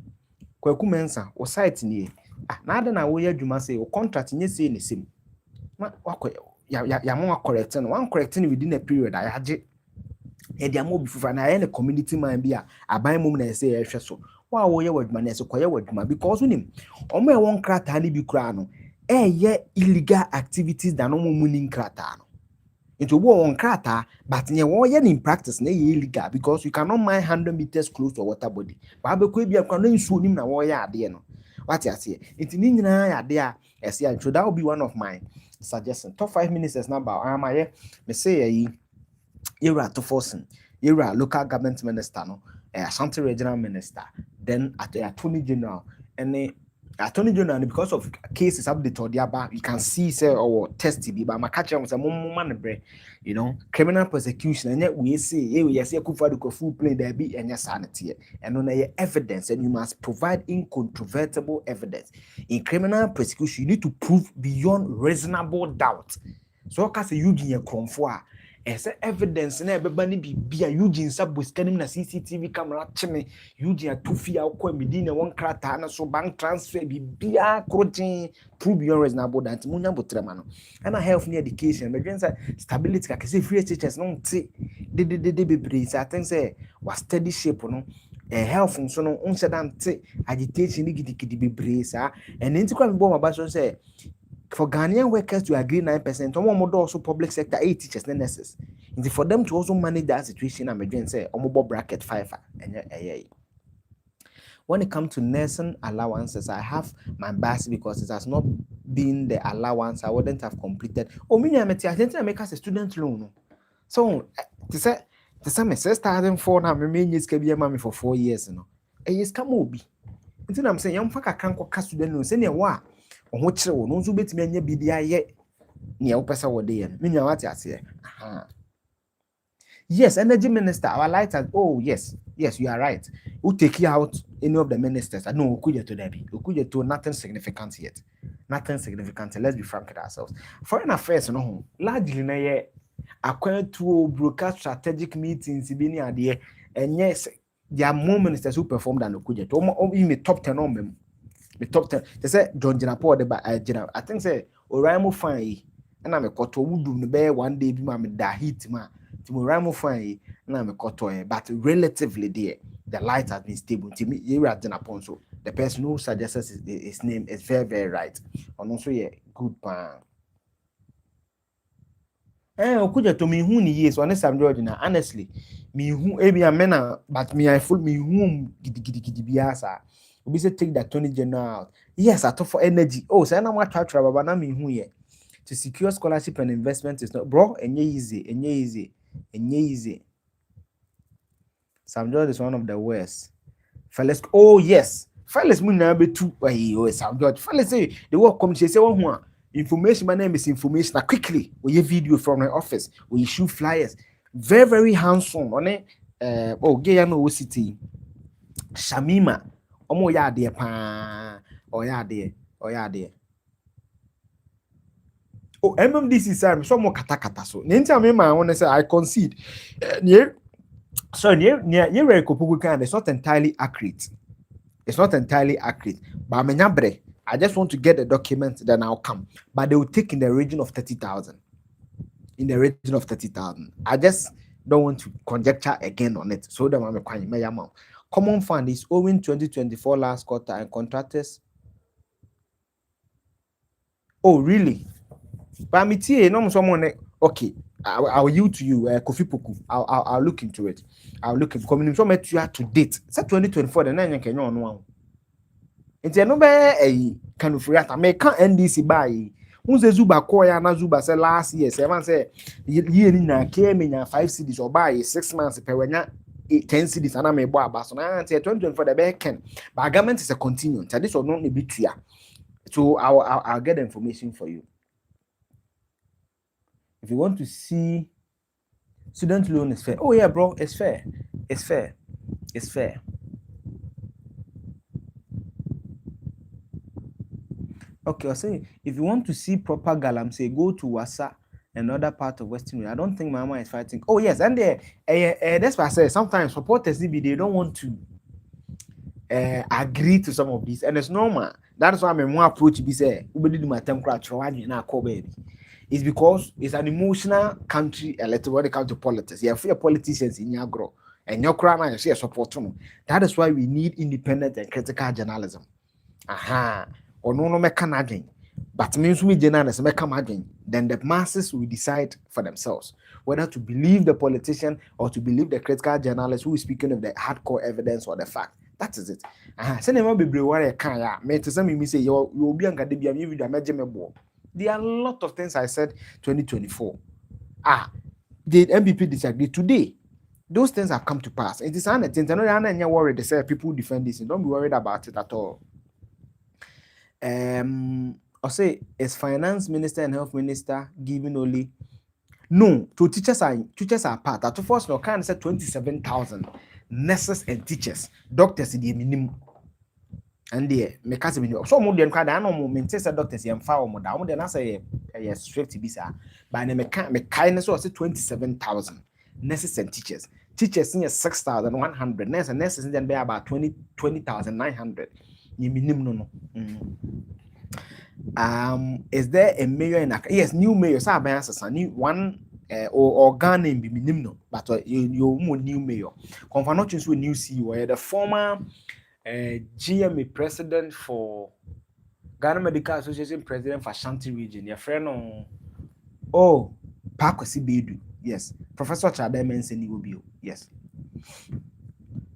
Kwaku mensa o site nie. Na ade na wo ye adwuma say o contract nye say ne sem. Ma wakọ ya mo correct no. One correcting within a period ayaje. E dia mo obi fufa na ye community man bi a aban mum na say ehwe so. Wa wo ye wadwuma na say koye wadwuma because unim omo e won krata ni bi kura no. Illegal activities that no money krata no. Into one krata, but in practice na illegal because you cannot mine 100 meters close to a water body. But be a no so nim na wo ya ade no. What you say? It ni nyina ya ade a so that will be one of my suggestion. Top 5 ministers number. Me say you're to forcing. You're a local government minister, no, Ashanti regional minister, then at the attorney general, and the attorney general, because of cases update or the about, you can see say or test be, but my catcher was a man bread, you know, criminal persecution, and yet we say, yes, you could find a full play there be and your sanity, and on your evidence, and you must provide incontrovertible evidence. In criminal persecution, you need to prove beyond reasonable doubt. So, because you give a confor. Ese evidence na ebeba ni bibia Eugene sabuskanim na CCTV camera cheme Eugene atufia akwa medina won krata na so bank transfer bibia krotin prove your reasonable that munya botrema no na health ni education me dwen say stability ka say free teachers no nti de bebre say I think say was steady shape no health nso no unse dan nti agitation ni gidi bebre sa and nti kwa mbo maba so say for Ghanaian workers to agree 9%, also public sector 8 teachers and nurses. And for them to also manage that situation, I'm again say bracket 5. When it comes to nursing allowances, I have my bias because it has not been the allowance I wouldn't have completed. I think I make us a student loan. So to say my starting for now, my main is can be a mommy for 4 years, you know. A years come obi. Until I'm saying young fuck I can't go student loan. Say what? On which no nso betimi anya bidia ye ne wopesa wode ye menya wate ase yes energy minister our light has, oh yes you are right. Who take out any of the ministers? No, okuja to there be okuja to nothing significant yet, let's be frank with ourselves. Foreign affairs no largely na ye acquired to broadcast strategic meetings bi ni ade and yes there are more ministers who performed than okuja to even the top 10 on them. The top 10. They say John Jinapo the I think say Oraimo fine and I'm a koto would do the one day be mammy da heat ma to Oraimo fine and I'm a koto but relatively there the light has been stable to me here at Jinapo so the person who suggests his name is very, very right. And also yeah good pan. Okuja to me who ni yes honest I'm honestly me who ebi amena but me I full me whom gidi biasa. We say take the attorney general out. Yes, I thought for energy. Oh, so I'm not try baba na me hu ye. To secure scholarship and investment is not bro, easy. Sam George is one of the worst. Fellas, oh yes. Fellas mun na be too. Oh, Sam George. Fellas say the work come say one information. My name is information. Now quickly, we have video from my office. We issue flyers. Very, very handsome. On it. Oh, gay no city. Shamima. Omo ya de pa oya de oh MMDC sir so mo kata so nti me ma won say I concede near where Kopugu can it's not entirely accurate but menyabre I just want to get the document then I'll come but they will take in the region of 30,000 I just don't want to conjecture again on it so that I'm quite me common fund is owing 2024 last quarter and contractors. Oh, really? But me no someone okay. I'll yield to you, Kofi Poku. I'll look into it. I'll look at community to date. It's 2024. The 9 can on one. It's no be a kind of react. I may can't NDC buy. Who's the Zuba Koya na Zuba say last year? Seven say year in came in 5 cities or buy 6 months per 10 cities and I may buy a so now 2024 the back can. But government is a continuum. So this will not be clear. So I'll get the information for you. If you want to see student loan is fair. Oh yeah, bro, it's fair. Okay, I'll say if you want to see proper galam, say go to Wasa, another part of Western Union. I don't think Mahama is fighting. Oh yes, and that's why I say sometimes supporters they don't want to agree to some of these, and it's normal. That's why I'm more approach be say it's because it's an emotional country elected when it comes to politics. You have few politicians in your grow and your crown and you support them. That is why we need independent and critical journalism. Or no mechanism. But means we journalists make then the masses will decide for themselves whether to believe the politician or to believe the critical journalist who is speaking of the hardcore evidence or the fact. That is it. Say never be worry can ya. Me to some me say you will be an academia video major. There are a lot of things I said 2024. The MPP disagreed today. Those things have come to pass. It is things. I know you're worried. They say people defend this. Don't be worried about it at all. I'll say, is finance minister and health minister giving only? No, to teachers are part. At first, no can say 27,000 nurses and teachers, doctors in the minimum. And the because so more than kind of no maintain doctors and far more down. Then I say yes, straight to be sir. By the kindness was 27,000 nurses and teachers. Teachers in 6,100 nurses and nurses then be about 20,900. You minimum no. Is there a mayor in yes, new mayor? So I answer new one or Ghana be minimum, but you more new mayor. Confirm with new CEO. The former GMA president for Ghana Medical Association president for Ashanti region. Your friend Pakwesi Bedu. Yes. Professor Chade Menseni will be. Yes.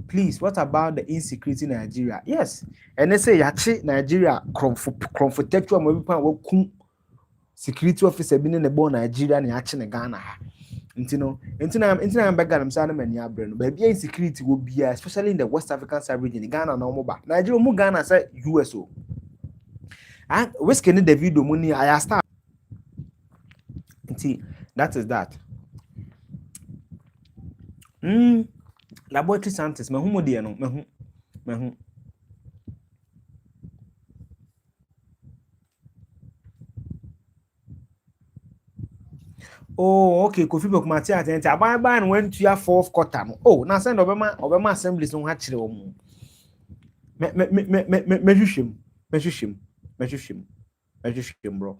Please, what about the insecurity in Nigeria? Yes. And they say yachi Nigeria comfortable mo security officer been in the born Nigeria and yachi in Ghana. I'm back and I'm many abroad. But insecurity will be especially in the West African side region, Ghana no more. Nigeria more Ghana say USO. And whiskey the video money I start. That is that. Laboratory scientist, me who dey no, me who. Oh, okay. Kofi Bokumati atente. Aban went to your fourth quarter. Oh, now send Obama assembly so ha kire omo. Me bro.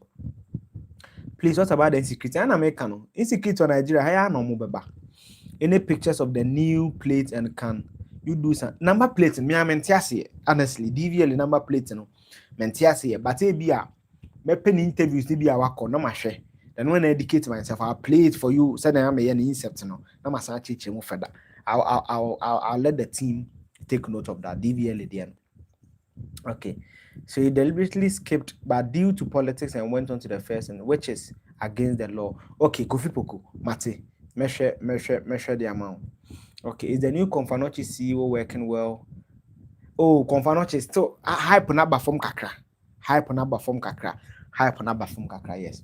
Please, what about the insecurity? And America no. Insecurity on Nigeria, how no mo beba. Any pictures of the new plate and can you do some number plate? Me am entiase honestly. DVL number plate no. Mentiase but e bia me pen interviews ni bia wako no mahwe. Then when I educate myself, I'll play it for you. Said I am a incept no. Na masa chiche mo further. I'll let the team take note of that. DVL again. Okay. So he deliberately skipped, but due to politics and went on to the first, and which is against the law. Okay, Kofi Poku, Mate, measure the amount. Okay, is the new Confanochi CEO working well? Oh, Confanochi is still hype on number from Kakra. Yes.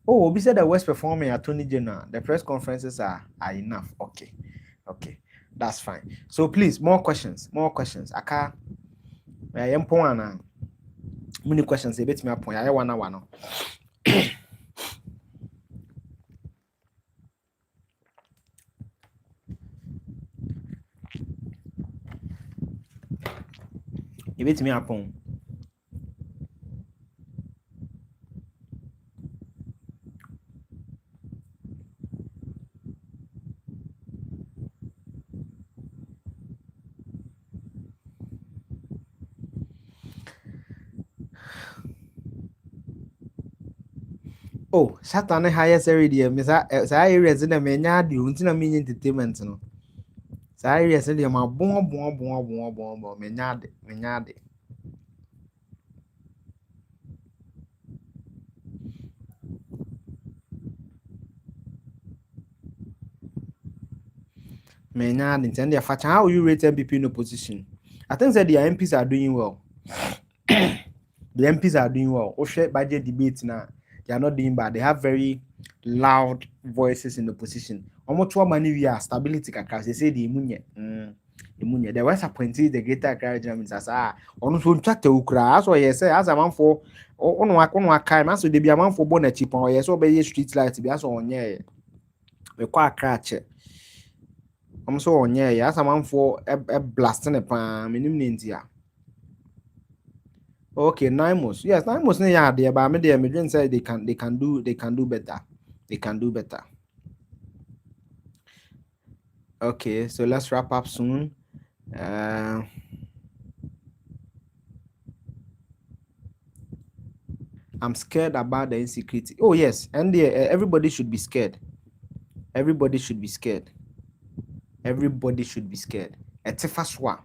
Oh, we said the West performing Attorney General. The press conferences are enough. Okay, that's fine. So please, more questions. I can't. Many questions a bit me point. I want one. A bit me upon. Oh, Satan highest area, Miss Areas in a mania, you until a mean entertainment. No, Areas in my boom, menade. Menade, intend their fact. How you rate MPP in opposition? I think that the MPs are doing well. The MPs are doing well. Oshe budget debates now. They are not doing bad. They have very loud voices in the opposition. Almost one money we are stability kakra. They say the imunye. The West appointees the greater Accra Germans as on so chat ukra. As I say, as a man for on wakai, man so they be a man for bonnet chip or yes, obey street lights be as on ye. We quite catch it. I'm so on ye, as a man for a blasting a palm in India. Okay, 9 months. Yes, 9 months. Yeah, there, but me didn't say they can do better. They can do better. Okay, so let's wrap up soon. I'm scared about the insecurity. Oh yes, and everybody should be scared. Everybody should be scared. Etifaswa,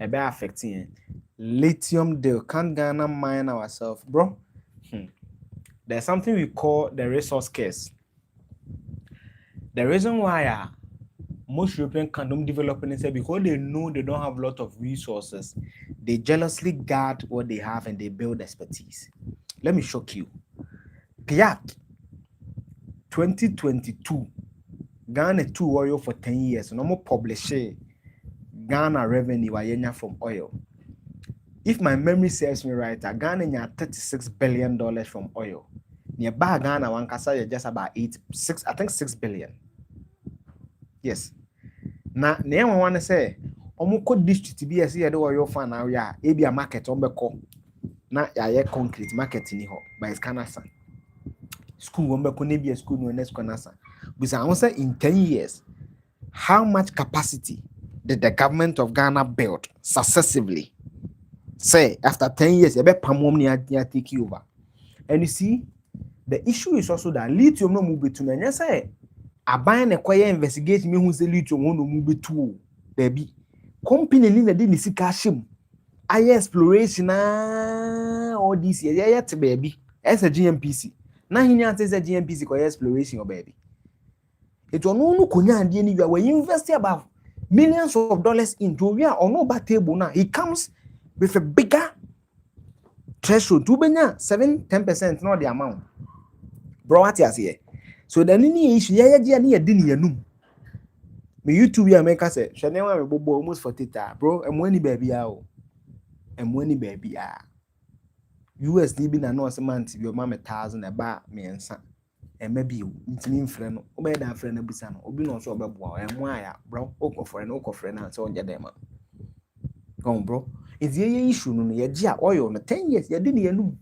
ebe affecting lithium deal. Can't Ghana mine ourselves, bro. there's something we call the resource curse. The reason why most European countries developing is because they know they don't have a lot of resources. They jealously guard what they have and they build expertise. Let me shock you. PIAC 2022, Ghana 2 oil for 10 years. No more publish Ghana revenue from oil. If my memory serves me right, Ghana had $36 billion from oil. Nearby Ghana, one kasa just about 6 billion. Yes. Now, I want to say, almost district be as you do oil fan now, yeah, be a market on the call. Now, yeah, concrete market in here, but it's Canasa. School on the be a school no next Canasa. But I want to say in 10 years, how much capacity did the government of Ghana build successively? Say, after 10 years, you bet Pamom take you over. And you see, the issue is also that lithium no move to me. Say, I buy a quiet investigate me who say lithium no move to baby. Company in the didn't see cash him. I exploration all this year, yet baby. As a GMPC. Now he says a GMPC for exploration or baby. It will no kunya and anywhere where you invest about millions of dollars into we are on no bad table now. He comes with a bigger threshold to be 7-10% not the amount. Bro, what you say? So the any issue, yeah, didn't me YouTube we America say, Chanel we bobo almost for tita, bro. And when baby out, and when baby USD been an awesome month, your mama 1,000 about me and son. And maybe you, it's me friend, obey that friend a bisan, obi no so bebo, and why, bro, oko friend, and so on your demo. Come, bro. It's the issue, no, yeah, oil, 10 years, you didn't know.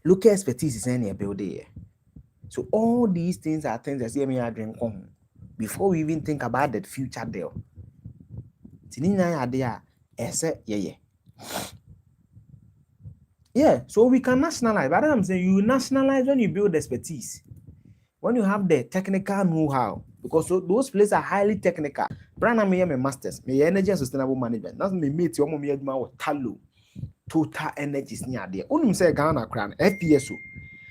Local expertise is any building. So all these things are things that see me drink on before we even think about the future deal. Yeah, so we can nationalize. But I'm saying you nationalize when you build expertise, when you have the technical know-how, because those places are highly technical. Brand I am a masters, my energy and sustainable management. That's me meet your mommy talo. Total energy is near there. Only say Ghana crown FPSO.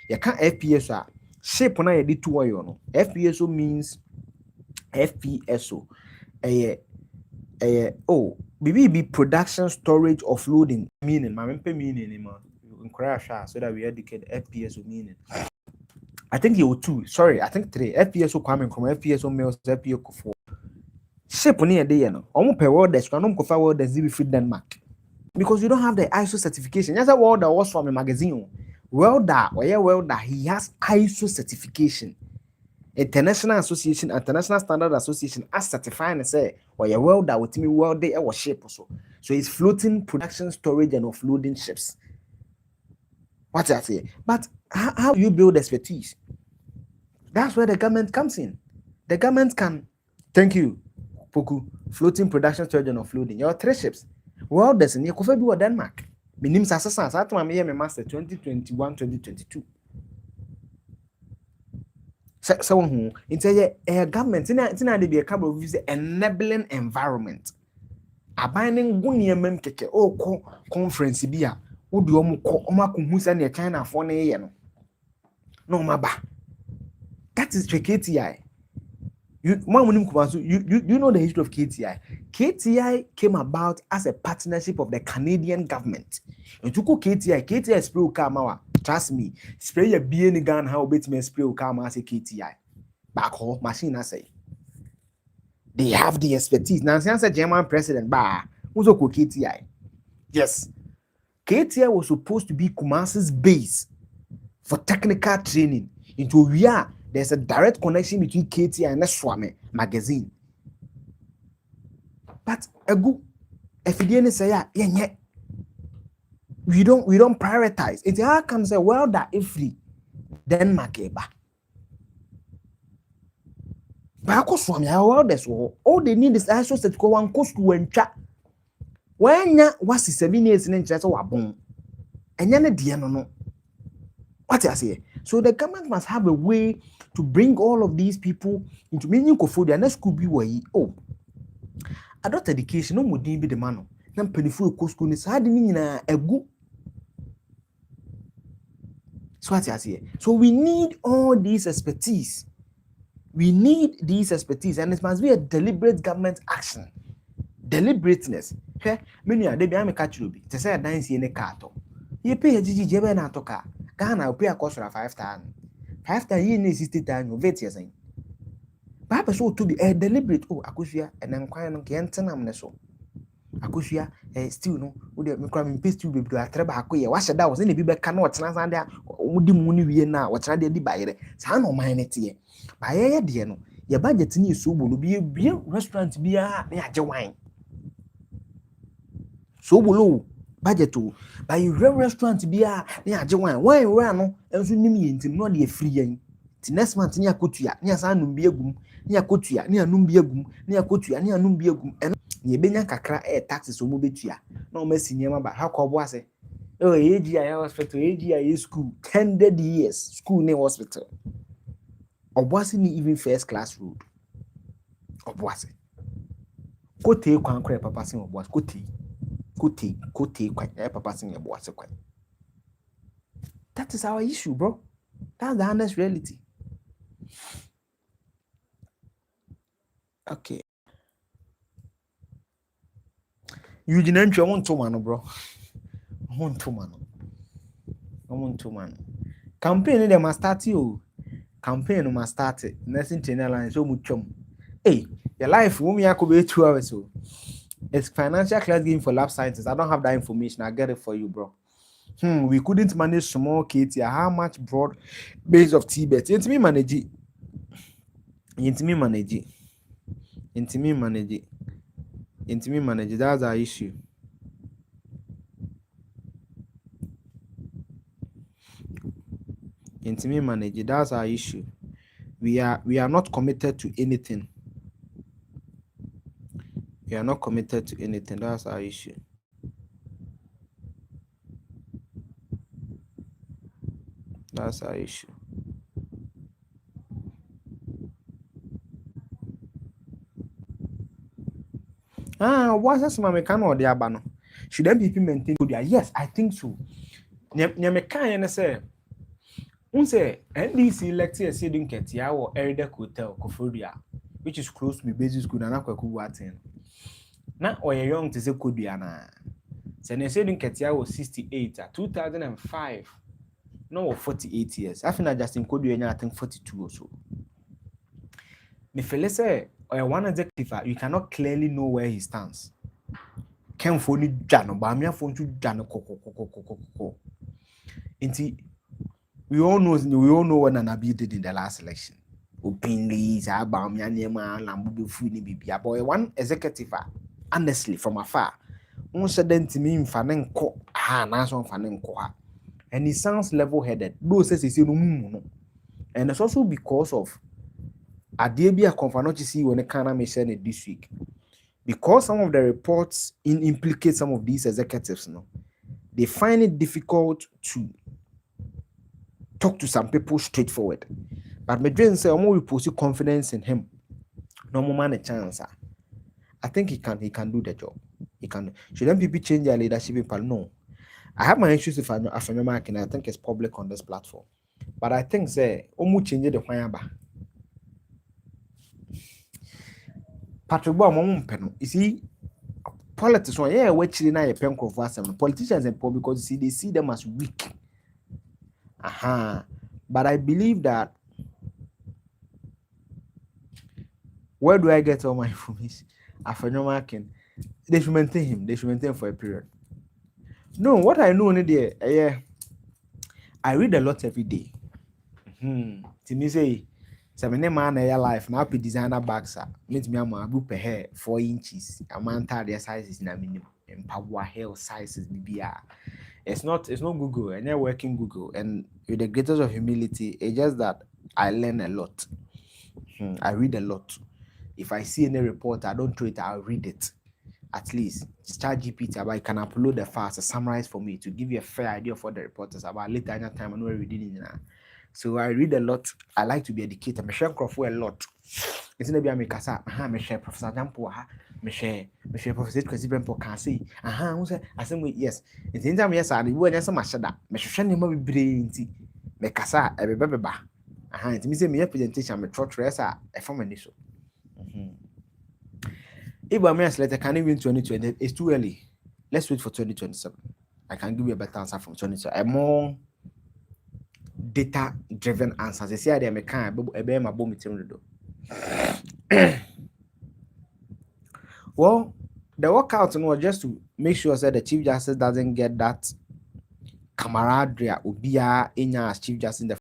You can't FPSO. Shape on a D2 oil. No. FPSO means FPSO. BBB production, storage, offloading. Meaning, my meaning, you crash so that we educate FPSO meaning. I think you 2. Sorry, I think 3. FPSO coming from FPSO mills, FPSO 4. Shape on a day, no. Almost per world, there's no cover world, there's free Denmark. Because you don't have the ISO certification. That's a word that was from a magazine. Welder, he has ISO certification. International Association, International Standard Association, as certifying and say, or a welder with me weld our ship also. So it's floating production, storage, and offloading ships. What I say? But how do you build expertise? That's where the government comes in. The government can, thank you, Poku, floating production, storage, and offloading. Your 3 ships. Well, there's a new cover do Denmark. My name's Assassin. I told my master 2021, 2022. So who it's a government in be a couple of use enabling environment. Abaning gunyam keke conference bia odi omakuhu say na China for na ye no. No maba. That is KTI. You know the history of KTI. KTI came about as a partnership of the Canadian government. And to go KTI spray Kamawa. Trust me, spray your BN gun how bit me spray Kama as a KTI. Back home, machine I say. They have the expertise. Now, since a German president, who's a KTI? Yes. KTI was supposed to be Kumasi's base for technical training. Into there's a direct connection between KTI and the Swami magazine. But if you didn't say we don't prioritize. It's how can say well that if free Denmark eba. But Swami well that's all they need is ISO set go one cost to encha. When ya was 7 years in interest or bon. And yana no. What I say? So the government must have a way to bring all of these people into meaning for their next could be way. Adult education no would be the man. Then penny for school is hardly a good. So what I say? So we need all these expertise. We need these expertise, and it must be a deliberate government action. Deliberateness. Okay? Many are they be ame catch you be. Te say dance in a car to. You pay a GG be na to car. Ghana will pay a cost for 5,000. 5,000 you need 60,000 you vet yes. Papa so to be a deliberate akosia and then kwai no ke entenam ne so. Akosia still no wo de me kra me paste be do atreba akoye wa hyeda wo se ne bi be ka na otena san de omudi mu ni wie na otena de di bayere. Sa no man ne te. Bayeye de no. Your budget ni so bo no be restaurant bia na age wine. So below budget to buy restaurant bia na age wine we no enso nim ye ntim no de free yan ti next month ni akotua ni asa anum bi agum ni akotua ni anum bi agum ni akotua ni anum bi agum eno ye benya kakra taxes o mo betua na o masi niam ba ha ko bo ase AGI hospital AGI school 100 years school ne hospital oboase ni even first class road oboase kote kwan kra papa sin oboase kote kwan papa sin oboase kwan. That is our issue, bro. That's the honest reality. Okay. Eugene Entry, I want to man, bro. I want to man. Campaign they must start you. Campaign must start it. Nothing to line so much. Hey, your life won't be 2 hours. So it's financial class game for lab scientists. I don't have that information. I get it for you, bro. We couldn't manage small kids. How much broad base of Tibet? It's me manage it. That's our issue. That's our issue. We are not committed to anything. That's our issue. What's that mama can or the abano? Should MPP maintain good? Yes, I think so. Nyameka say unse NDC elected a sitting Ketia or Erida Hotel, Kofodia, which is close to the basic school and Aquaku Watin. Now or young to say Kodiana. Sene sitting Ketia was 68 at 2005. No, 48 years. I think I just in Kodia, I think 42 or so. Me feel say or one executive, you cannot clearly know where he stands. Ken phone Jano, but I'm phone to Jano Coco. We all know what Nanabi did in the last election. Openly, boy, one executive, honestly, from afar, said to me, and he sounds level-headed. Those says he's no. And it's also because of Adebia Confanochi when the Kana mentioned it this week. Because some of the reports implicate some of these executives, they find it difficult to talk to some people straightforward. But Medrin say, I'm always confidence in him. No more man a chance. I think he can do the job. He can. Shouldn't people change their leadership? No. I have my issues with Afanyama, and I think it's public on this platform. But I think say, change the Wayaba. Patrick Bob, you see, politics one, we're chilling a pen of politicians and because they see them as weak. But I believe that where do I get all my information? Afanyama, they should maintain him. They should maintain for a period. No, what I know there, I read a lot every day. To me say, man life now be designer bags means me am abu per hair 4 inches. A man their sizes na minimum and power hair sizes BBR. It's not Google and you're working Google, and with the greatest of humility, it's just that I learn a lot. I read a lot. If I see any report, I don't throw it, I'll read it. At least ChatGPT, but I can upload the files, summarize for me to give you a fair idea of what the report is about. Later in that time, I know reading it. So I read a lot. I like to be educated. I share Crawford a lot. It's not be a makeasa. I share Professor Jampo. I share Professor President Pokasi. I say yes. It's in time yes. I do any some mashada. I share name be brain. me kasa ebebeba it means me presentation me trottress from any so if I'm selected, can it win 2020? It's too early. Let's wait for 2027. I can give you a better answer from 2027. A more data driven answer. They say I'm a kind of my bomb do. Well, the workout was just to make sure that the Chief Justice doesn't get that camaraderie Ubia in as Chief Justice in the